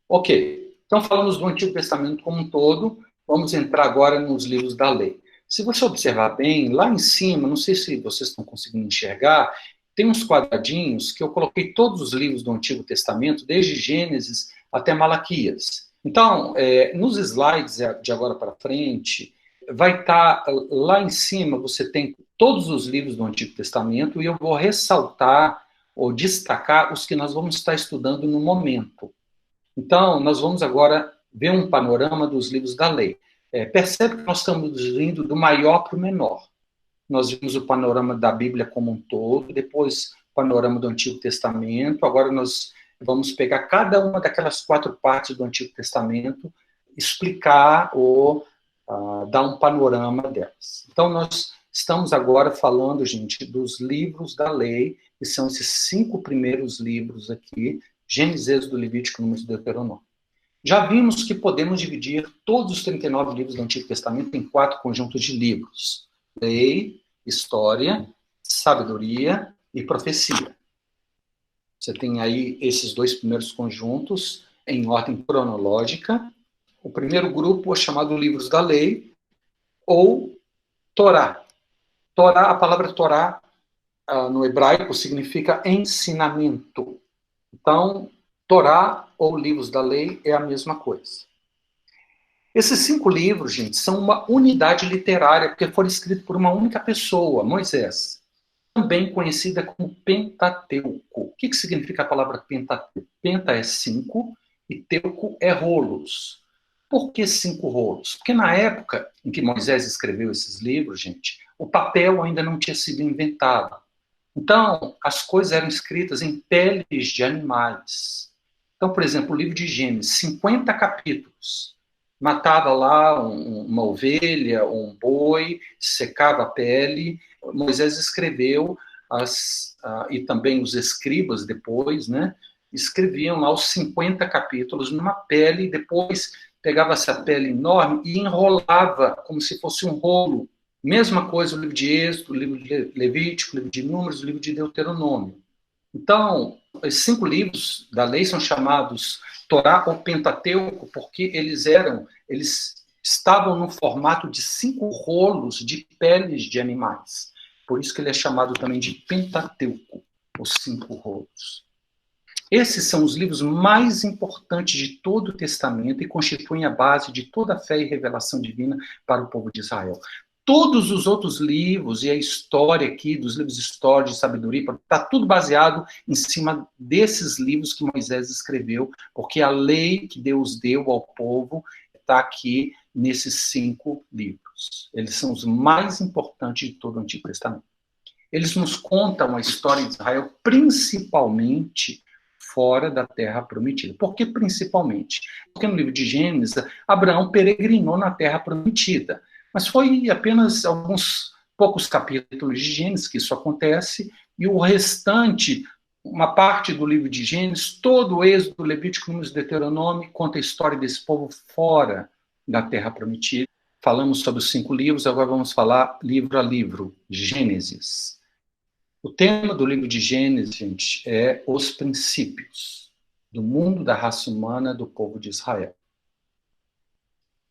Ok, então falamos do Antigo Testamento como um todo, vamos entrar agora nos livros da lei. Se você observar bem, lá em cima, não sei se vocês estão conseguindo enxergar, tem uns quadradinhos que eu coloquei todos os livros do Antigo Testamento, desde Gênesis até Malaquias. Então, nos slides de agora para frente, vai estar lá em cima, você tem todos os livros do Antigo Testamento, e eu vou ressaltar ou destacar os que nós vamos estar estudando no momento. Então, nós vamos agora ver um panorama dos livros da lei. Percebe que nós estamos indo do maior para o menor. Nós vimos o panorama da Bíblia como um todo, depois o panorama do Antigo Testamento, agora nós vamos pegar cada uma daquelas 4 partes do Antigo Testamento, explicar ou dar um panorama delas. Então, nós estamos agora falando, gente, dos livros da lei, que são esses 5 primeiros livros aqui, Gênesis, Êxodo, Levítico, Números e Deuteronômio. Já vimos que podemos dividir todos os 39 livros do Antigo Testamento em 4 conjuntos de livros: lei, história, sabedoria e profecia. Você tem aí esses 2 primeiros conjuntos em ordem cronológica. O primeiro grupo é chamado livros da lei, ou Torá. Torá, a palavra Torá, no hebraico, significa ensinamento. Então, Torá ou livros da lei é a mesma coisa. Esses 5 livros, gente, são uma unidade literária, porque foram escritos por uma única pessoa, Moisés, também conhecida como Pentateuco. O que significa a palavra Pentateuco? Penta é 5 e teuco é rolos. Por que 5 rolos? Porque na época em que Moisés escreveu esses livros, gente, o papel ainda não tinha sido inventado. Então, as coisas eram escritas em peles de animais. Então, por exemplo, o livro de Gênesis, 50 capítulos. Matava lá uma ovelha, um boi, secava a pele. Moisés escreveu, e também os escribas depois, né, escreviam lá os 50 capítulos numa pele, e depois pegava essa pele enorme e enrolava como se fosse um rolo. Mesma coisa o livro de Êxodo, o livro de Levítico, o livro de Números, o livro de Deuteronômio. Então, esses 5 livros da lei são chamados Torá ou Pentateuco, porque eles estavam no formato de 5 rolos de peles de animais. Por isso que ele é chamado também de Pentateuco, os 5 rolos. Esses são os livros mais importantes de todo o Testamento e constituem a base de toda a fé e revelação divina para o povo de Israel. Todos os outros livros e a história aqui, dos livros de história, de sabedoria, está tudo baseado em cima desses livros que Moisés escreveu, porque a lei que Deus deu ao povo está aqui nesses 5 livros. Eles são os mais importantes de todo o Antigo Testamento. Eles nos contam a história de Israel, principalmente fora da Terra Prometida. Por que principalmente? Porque no livro de Gênesis, Abraão peregrinou na Terra Prometida. Mas foi apenas alguns poucos capítulos de Gênesis que isso acontece, e o restante, uma parte do livro de Gênesis, todo o Êxodo, Levítico, Números e Deuteronômio, conta a história desse povo fora da Terra Prometida. Falamos sobre os 5 livros, agora vamos falar livro a livro. Gênesis. O tema do livro de Gênesis, gente, é os princípios do mundo, da raça humana, do povo de Israel.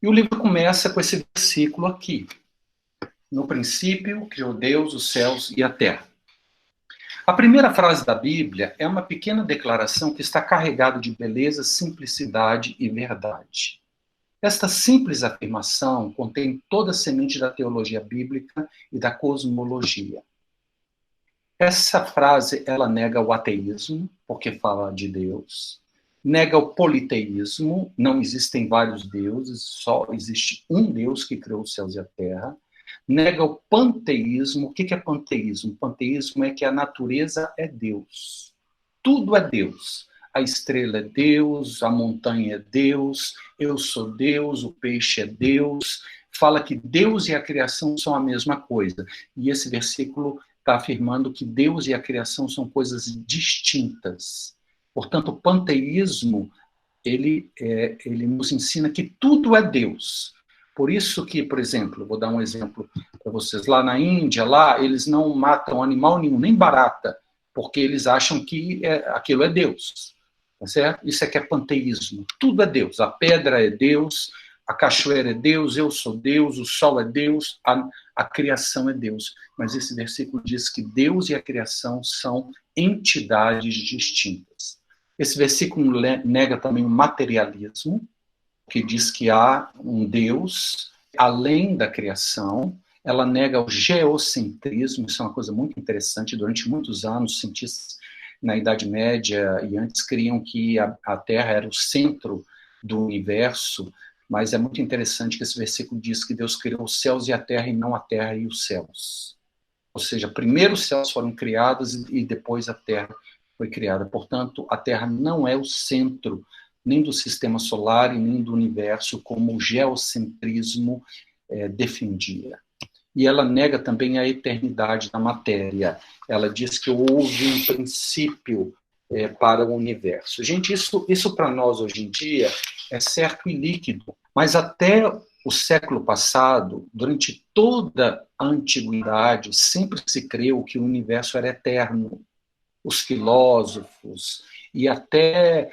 E o livro começa com esse versículo aqui. No princípio, criou Deus os céus e a terra. A primeira frase da Bíblia é uma pequena declaração que está carregada de beleza, simplicidade e verdade. Esta simples afirmação contém toda a semente da teologia bíblica e da cosmologia. Essa frase, ela nega o ateísmo, porque fala de Deus. Nega o politeísmo, não existem vários deuses, só existe um Deus que criou os céus e a terra. Nega o panteísmo. O que é panteísmo? Panteísmo é que a natureza é Deus. Tudo é Deus. A estrela é Deus, a montanha é Deus, eu sou Deus, o peixe é Deus. Fala que Deus e a criação são a mesma coisa. E esse versículo está afirmando que Deus e a criação são coisas distintas. Portanto, o panteísmo ele nos ensina que tudo é Deus. Por isso que, por exemplo, vou dar um exemplo para vocês, lá na Índia, lá eles não matam animal nenhum, nem barata, porque eles acham que aquilo é Deus, tá certo? Isso é que é panteísmo, tudo é Deus, a pedra é Deus, a cachoeira é Deus, eu sou Deus, o sol é Deus, a criação é Deus. Mas esse versículo diz que Deus e a criação são entidades distintas. Esse versículo nega também o materialismo, que diz que há um Deus além da criação. Ela nega o geocentrismo, isso é uma coisa muito interessante. Durante muitos anos, cientistas na Idade Média e antes criam que a Terra era o centro do universo, mas é muito interessante que esse versículo diz que Deus criou os céus e a terra, e não a terra e os céus. Ou seja, primeiro os céus foram criados e depois a terra foi criada. Portanto, a Terra não é o centro nem do sistema solar e nem do universo, como o geocentrismo defendia. E ela nega também a eternidade da matéria. Ela diz que houve um princípio para o universo. Gente, isso para nós hoje em dia é certo e líquido, mas até o século passado, durante toda a antiguidade, sempre se creu que o universo era eterno. Os filósofos e até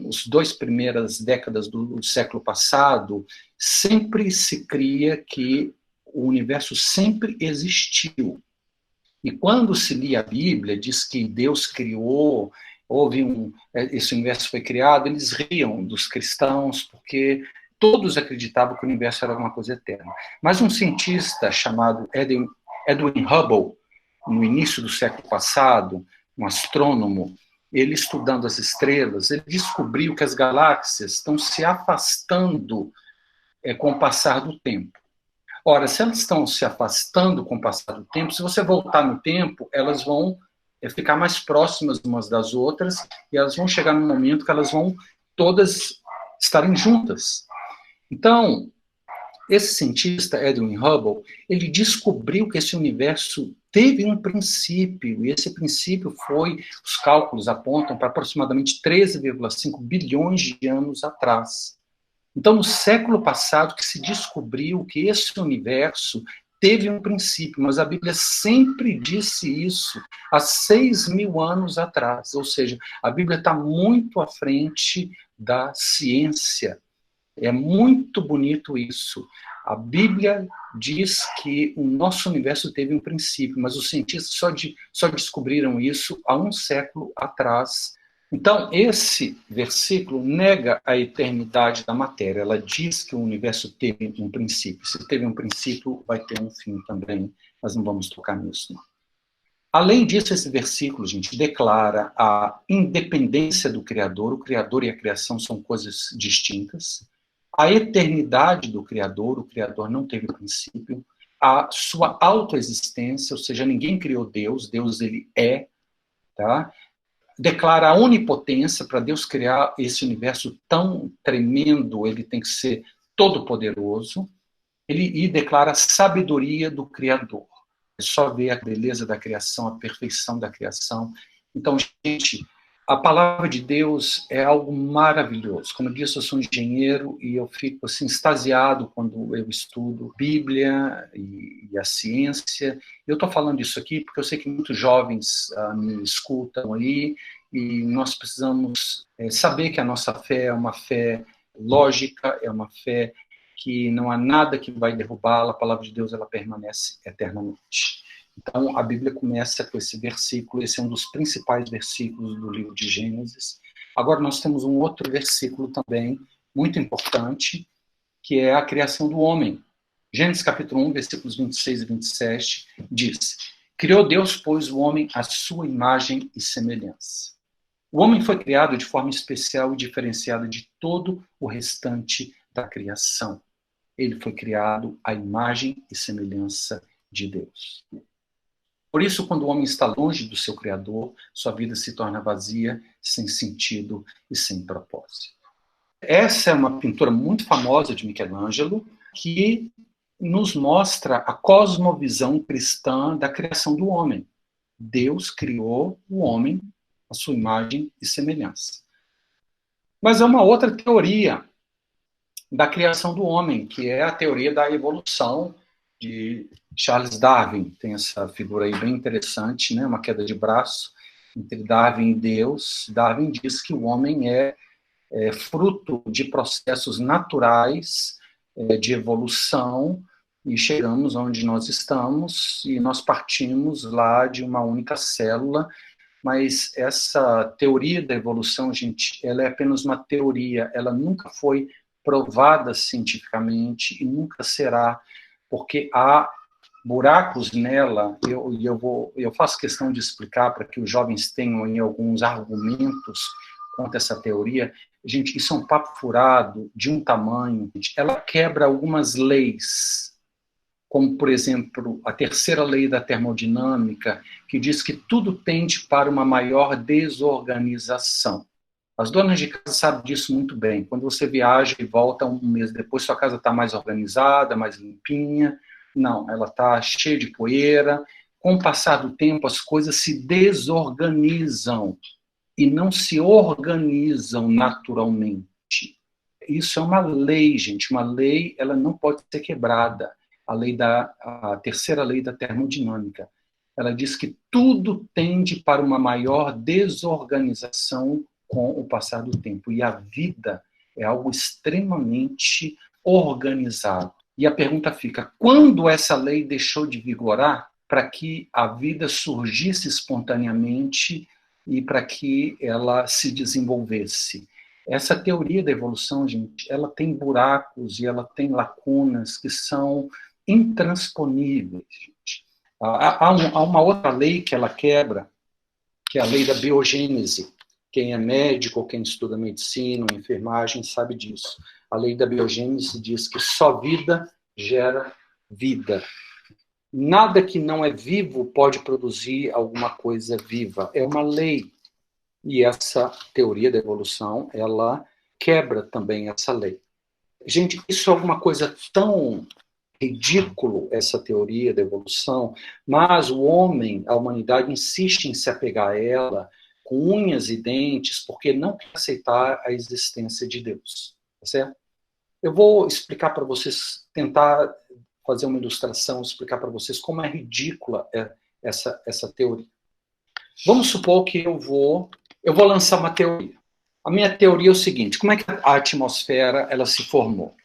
os 2 primeiras décadas do século passado, sempre se cria que o universo sempre existiu. E quando se lia a Bíblia, diz que Deus criou, esse universo foi criado, eles riam dos cristãos, porque todos acreditavam que o universo era uma coisa eterna. Mas um cientista chamado Edwin Hubble, no início do século passado, um astrônomo, ele estudando as estrelas, ele descobriu que as galáxias estão se afastando com o passar do tempo. Ora, se elas estão se afastando com o passar do tempo, se você voltar no tempo, elas vão ficar mais próximas umas das outras e elas vão chegar num momento que elas vão todas estarem juntas. Então, esse cientista, Edwin Hubble, ele descobriu que esse universo teve um princípio, e esse princípio foi, os cálculos apontam para aproximadamente 13,5 bilhões de anos atrás. Então, no século passado, que se descobriu que esse universo teve um princípio, mas a Bíblia sempre disse isso há 6.000 anos atrás, ou seja, a Bíblia está muito à frente da ciência. É muito bonito isso. A Bíblia diz que o nosso universo teve um princípio, mas os cientistas só descobriram isso há um século atrás. Então, esse versículo nega a eternidade da matéria. Ela diz que o universo teve um princípio. Se teve um princípio, vai ter um fim também. Nós não vamos tocar nisso, não. Além disso, esse versículo, gente, declara a independência do Criador. O Criador e a criação são coisas distintas. A eternidade do Criador, o Criador não teve princípio. A sua autoexistência, ou seja, ninguém criou Deus, Deus ele é, tá? Declara a onipotência. Para Deus criar esse universo tão tremendo, ele tem que ser todo-poderoso. E declara a sabedoria do Criador. É só ver a beleza da criação, a perfeição da criação. Então, gente, a palavra de Deus é algo maravilhoso. Como eu disse, eu sou engenheiro e eu fico assim, extasiado quando eu estudo Bíblia e a ciência. Eu estou falando isso aqui porque eu sei que muitos jovens me escutam aí e nós precisamos saber que a nossa fé é uma fé lógica, é uma fé que não há nada que vai derrubá-la. A palavra de Deus ela permanece eternamente. Então, a Bíblia começa com esse versículo, esse é um dos principais versículos do livro de Gênesis. Agora, nós temos um outro versículo também, muito importante, que é a criação do homem. Gênesis capítulo 1, versículos 26 e 27, diz: Criou Deus, pois, o homem à sua imagem e semelhança. O homem foi criado de forma especial e diferenciada de todo o restante da criação. Ele foi criado à imagem e semelhança de Deus. Por isso, quando o homem está longe do seu Criador, sua vida se torna vazia, sem sentido e sem propósito. Essa é uma pintura muito famosa de Michelangelo, que nos mostra a cosmovisão cristã da criação do homem. Deus criou o homem à sua imagem e semelhança. Mas é uma outra teoria da criação do homem, que é a teoria da evolução de Charles Darwin. Tem essa figura aí bem interessante, né? Uma queda de braço entre Darwin e Deus. Darwin diz que o homem é fruto de processos naturais de evolução, e chegamos onde nós estamos, e nós partimos lá de uma única célula. Mas essa teoria da evolução, gente, ela é apenas uma teoria, ela nunca foi provada cientificamente e nunca será, porque há buracos nela. Eu faço questão de explicar para que os jovens tenham aí alguns argumentos quanto a essa teoria. Gente, isso é um papo furado de um tamanho, gente. Ela quebra algumas leis, como, por exemplo, a terceira lei da termodinâmica, que diz que tudo tende para uma maior desorganização. As donas de casa sabem disso muito bem. Quando você viaja e volta um mês depois, sua casa está mais organizada, mais limpinha. Não, ela está cheia de poeira. Com o passar do tempo, as coisas se desorganizam e não se organizam naturalmente. Isso é uma lei, gente. Uma lei, ela não pode ser quebrada. A terceira lei da termodinâmica. Ela diz que tudo tende para uma maior desorganização com o passar do tempo. E a vida é algo extremamente organizado. E a pergunta fica, quando essa lei deixou de vigorar para que a vida surgisse espontaneamente e para que ela se desenvolvesse? Essa teoria da evolução, gente, ela tem buracos e ela tem lacunas que são intransponíveis, gente. Há uma outra lei que ela quebra, que é a lei da biogênese. Quem é médico, quem estuda medicina, enfermagem, sabe disso. A lei da biogênese diz que só vida gera vida. Nada que não é vivo pode produzir alguma coisa viva. É uma lei. E essa teoria da evolução, ela quebra também essa lei. Gente, isso é alguma coisa tão ridículo, essa teoria da evolução, mas o homem, a humanidade, insiste em se apegar a ela com unhas e dentes, porque não quer aceitar a existência de Deus. Tá certo? Eu vou explicar para vocês, tentar fazer uma ilustração, explicar para vocês como é ridícula essa teoria. Vamos supor que eu vou lançar uma teoria. A minha teoria é o seguinte: como é que a atmosfera ela se formou?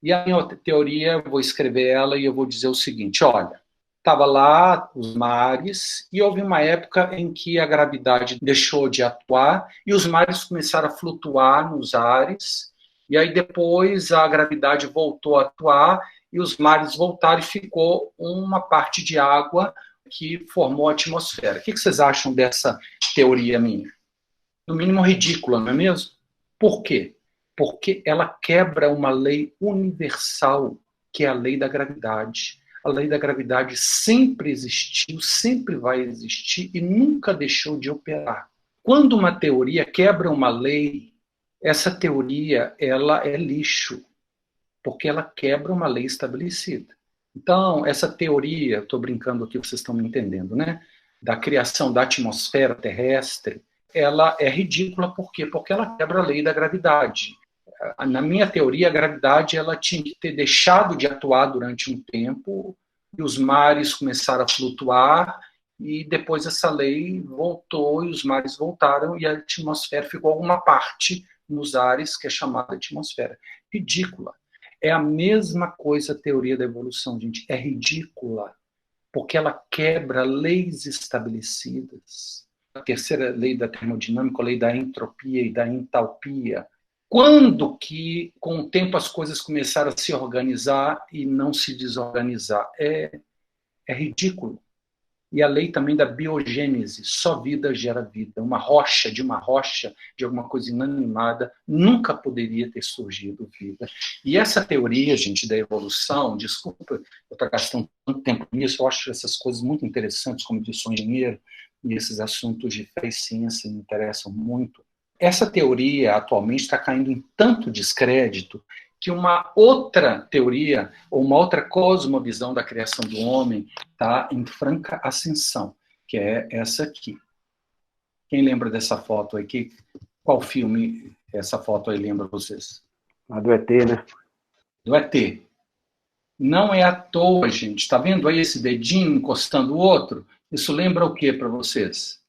E a minha teoria, eu vou escrever ela e eu vou dizer o seguinte: olha, estava lá os mares e houve uma época em que a gravidade deixou de atuar e os mares começaram a flutuar nos ares, e aí depois a gravidade voltou a atuar e os mares voltaram e ficou uma parte de água que formou a atmosfera. O que vocês acham dessa teoria minha? No mínimo ridícula, não é mesmo? Por quê? Porque ela quebra uma lei universal, que é a lei da gravidade. A lei da gravidade sempre existiu, sempre vai existir e nunca deixou de operar. Quando uma teoria quebra uma lei, essa teoria ela é lixo, porque ela quebra uma lei estabelecida. Então, essa teoria, estou brincando aqui, vocês estão me entendendo, né? Da criação da atmosfera terrestre, ela é ridícula, por quê? Porque ela quebra a lei da gravidade. Na minha teoria, a gravidade ela tinha que ter deixado de atuar durante um tempo, e os mares começaram a flutuar, e depois essa lei voltou, e os mares voltaram, e a atmosfera ficou alguma parte nos ares, que é chamada atmosfera. Ridícula. É a mesma coisa a teoria da evolução, gente. É ridícula, porque ela quebra leis estabelecidas. A terceira lei da termodinâmica, a lei da entropia e da entalpia. Quando que, com o tempo, as coisas começaram a se organizar e não se desorganizar? É ridículo. E a lei também da biogênese, só vida gera vida. Uma rocha, de alguma coisa inanimada, nunca poderia ter surgido vida. E essa teoria, gente, da evolução, desculpa eu estar gastando tanto tempo nisso, eu acho essas coisas muito interessantes, como disse o engenheiro, e esses assuntos de fé e ciência me interessam muito. Essa teoria, atualmente, está caindo em tanto descrédito que uma outra teoria, ou uma outra cosmovisão da criação do homem está em franca ascensão, que é essa aqui. Quem lembra dessa foto aqui? Qual filme essa foto aí lembra vocês? A do ET, né? Do ET. Não é à toa, gente. Está vendo aí esse dedinho encostando o outro? Isso lembra o que para vocês?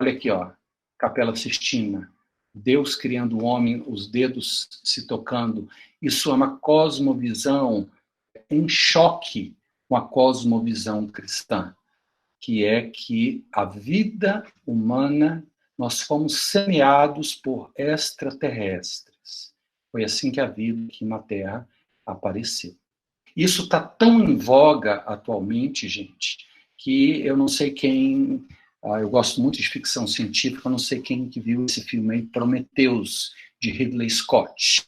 Olha aqui, ó. Capela Sistina. Deus criando o homem, os dedos se tocando. Isso é uma cosmovisão em choque com a cosmovisão cristã, que é que a vida humana, nós fomos semeados por extraterrestres. Foi assim que a vida aqui na Terra apareceu. Isso está tão em voga atualmente, gente, que eu não sei quem... eu gosto muito de ficção científica, eu não sei quem que viu esse filme aí, Prometheus, de Ridley Scott.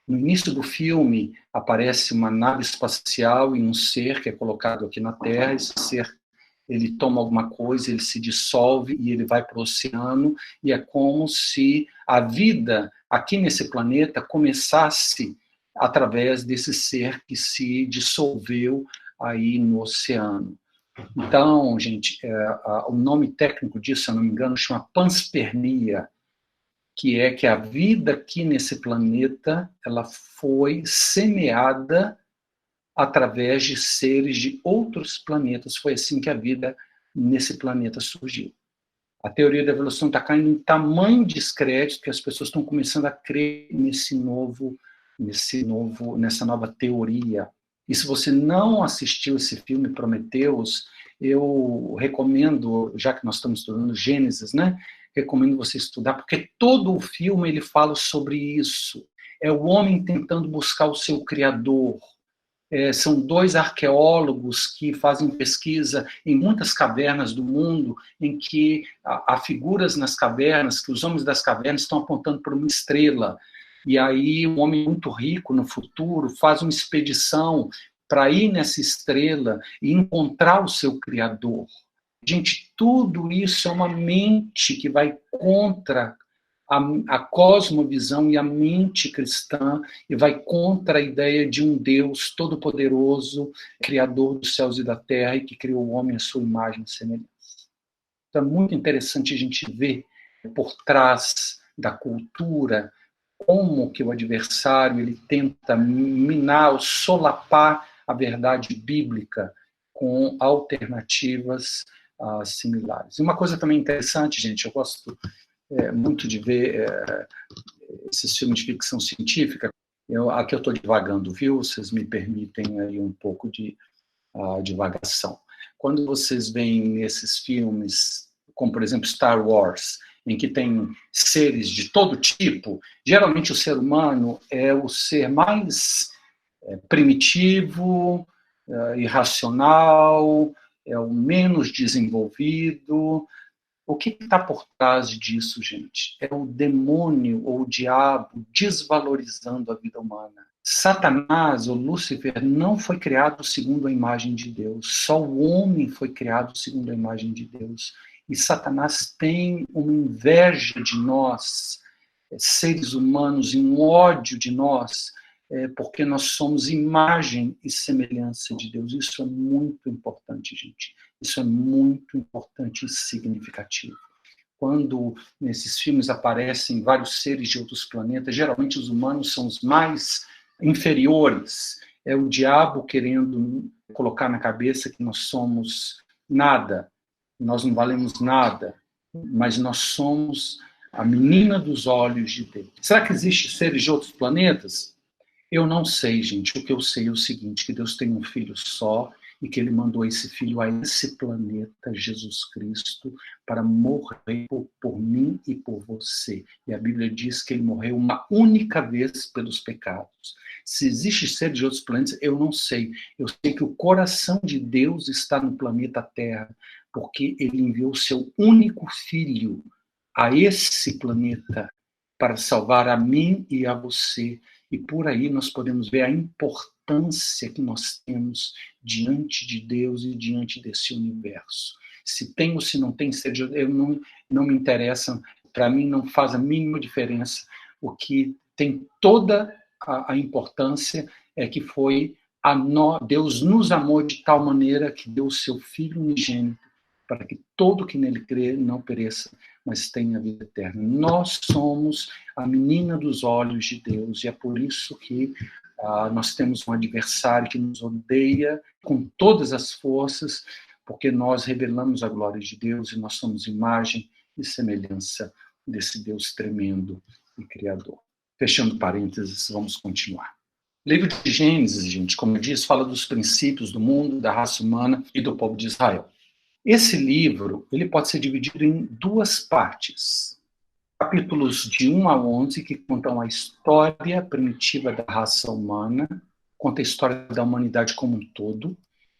No início do filme, aparece uma nave espacial e um ser que é colocado aqui na Terra. Esse ser, ele toma alguma coisa, ele se dissolve e ele vai para o oceano, e é como se a vida aqui nesse planeta começasse através desse ser que se dissolveu aí no oceano. Então, gente, o nome técnico disso, se eu não me engano, chama panspermia, que é que a vida aqui nesse planeta, ela foi semeada através de seres de outros planetas. Foi assim que a vida nesse planeta surgiu. A teoria da evolução está caindo em tamanho descrédito que as pessoas estão começando a crer nessa nova teoria. E se você não assistiu esse filme Prometheus, eu recomendo, já que nós estamos estudando Gênesis, né? Recomendo você estudar, porque todo o filme ele fala sobre isso. É o homem tentando buscar o seu Criador. São dois arqueólogos que fazem pesquisa em muitas cavernas do mundo, em que há figuras nas cavernas, que os homens das cavernas estão apontando para uma estrela. E aí um homem muito rico no futuro faz uma expedição para ir nessa estrela e encontrar o seu Criador. Gente, tudo isso é uma mente que vai contra a cosmovisão e a mente cristã, e vai contra a ideia de um Deus todo-poderoso, criador dos céus e da terra, e que criou o homem à sua imagem e semelhança. Então é muito interessante a gente ver por trás da cultura como que o adversário ele tenta minar ou solapar a verdade bíblica com alternativas similares. E uma coisa também interessante, gente, eu gosto muito de ver esses filmes de ficção científica. Aqui eu estou divagando, viu? Vocês me permitem aí um pouco de divagação. Quando vocês veem nesses filmes, como por exemplo Star Wars, em que tem seres de todo tipo, geralmente o ser humano é o ser mais primitivo, irracional, é o menos desenvolvido. O que está por trás disso, gente? É o demônio ou o diabo desvalorizando a vida humana. Satanás, ou Lúcifer, não foi criado segundo a imagem de Deus. Só o homem foi criado segundo a imagem de Deus. E Satanás tem uma inveja de nós, seres humanos, e um ódio de nós, porque nós somos imagem e semelhança de Deus. Isso é muito importante, gente. Isso é muito importante e significativo. Quando nesses filmes aparecem vários seres de outros planetas, geralmente os humanos são os mais inferiores. É o diabo querendo colocar na cabeça que nós somos nada, nós não valemos nada, mas nós somos a menina dos olhos de Deus. Será que existem seres de outros planetas? Eu não sei, gente. O que eu sei é o seguinte, que Deus tem um filho só e que ele mandou esse filho a esse planeta, Jesus Cristo, para morrer por mim e por você. E a Bíblia diz que ele morreu uma única vez pelos pecados. Se existe ser de outros planetas, eu não sei. Eu sei que o coração de Deus está no planeta Terra, porque ele enviou o seu único filho a esse planeta para salvar a mim e a você. E por aí nós podemos ver a importância que nós temos diante de Deus e diante desse universo. Se tem ou se não tem sede, eu não me interessa, para mim não faz a mínima diferença. O que tem toda a importância é que foi Deus nos amou de tal maneira que deu o seu Filho unigênito para que todo que nele crê não pereça, mas tenha vida eterna. Nós somos a menina dos olhos de Deus, e é por isso que nós temos um adversário que nos odeia com todas as forças, porque nós revelamos a glória de Deus e nós somos imagem e semelhança desse Deus tremendo e criador. Fechando parênteses, vamos continuar. O livro de Gênesis, gente, como eu disse, fala dos princípios do mundo, da raça humana e do povo de Israel. Esse livro, ele pode ser dividido em duas partes. Capítulos de 1 a 11, que contam a história primitiva da raça humana, conta a história da humanidade como um todo,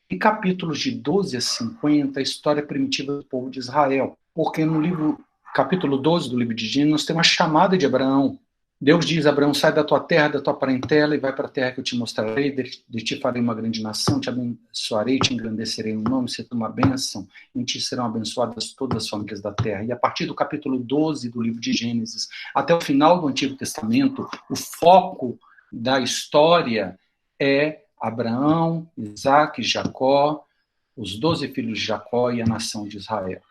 e capítulos de 12 a 50, a história primitiva do povo de Israel. Porque no capítulo 12 do livro de Gênesis, nós temos a chamada de Abraão. Deus diz a Abraão, sai da tua terra, da tua parentela, e vai para a terra que eu te mostrarei, de ti farei uma grande nação, te abençoarei, te engrandecerei no nome, se tu uma bênção, em ti serão abençoadas todas as famílias da terra. E a partir do capítulo 12 do livro de Gênesis, até o final do Antigo Testamento, o foco da história é Abraão, Isaac, Jacó, os 12 filhos de Jacó e a nação de Israel.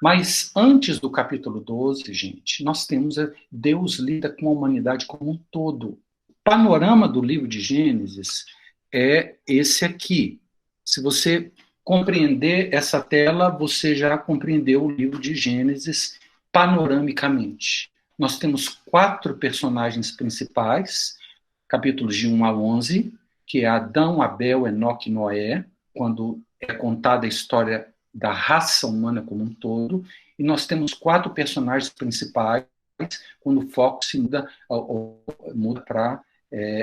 Mas antes do capítulo 12, gente, nós temos Deus lida com a humanidade como um todo. O panorama do livro de Gênesis é esse aqui. Se você compreender essa tela, você já compreendeu o livro de Gênesis panoramicamente. Nós temos 4 personagens principais, capítulos de 1 a 11, que é Adão, Abel, Enoque e Noé, quando é contada a história da raça humana como um todo, e nós temos 4 personagens principais, quando o foco se muda para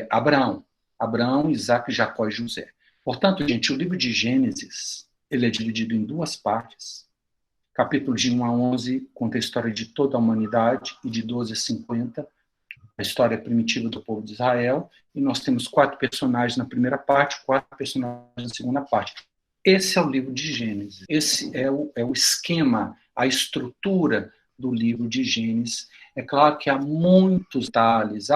Abraão. Abraão, Isaac, Jacó e José. Portanto, gente, o livro de Gênesis, ele é dividido em 2 partes. Capítulo de 1 a 11 conta a história de toda a humanidade, e de 12 a 50, a história primitiva do povo de Israel, e nós temos 4 personagens na primeira parte, 4 personagens na segunda parte. Esse é o livro de Gênesis. Esse é o esquema, a estrutura do livro de Gênesis. É claro que há muitos detalhes.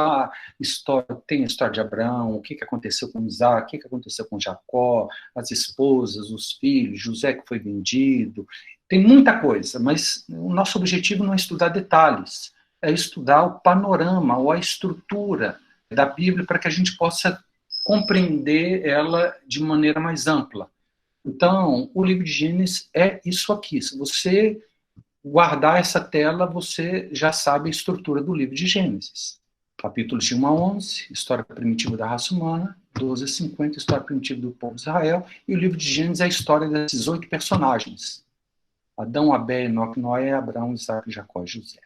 Tem a história de Abraão, o que aconteceu com Isaac, o que aconteceu com Jacó, as esposas, os filhos, José que foi vendido. Tem muita coisa, mas o nosso objetivo não é estudar detalhes, é estudar o panorama ou a estrutura da Bíblia para que a gente possa compreender ela de maneira mais ampla. Então, o livro de Gênesis é isso aqui. Se você guardar essa tela, você já sabe a estrutura do livro de Gênesis. Capítulos de 1 a 11, história primitiva da raça humana, 12 a 50, história primitiva do povo de Israel, e o livro de Gênesis é a história desses 8 personagens. Adão, Abel, Enoque, Noé, Abraão, Isaac, Jacó e José.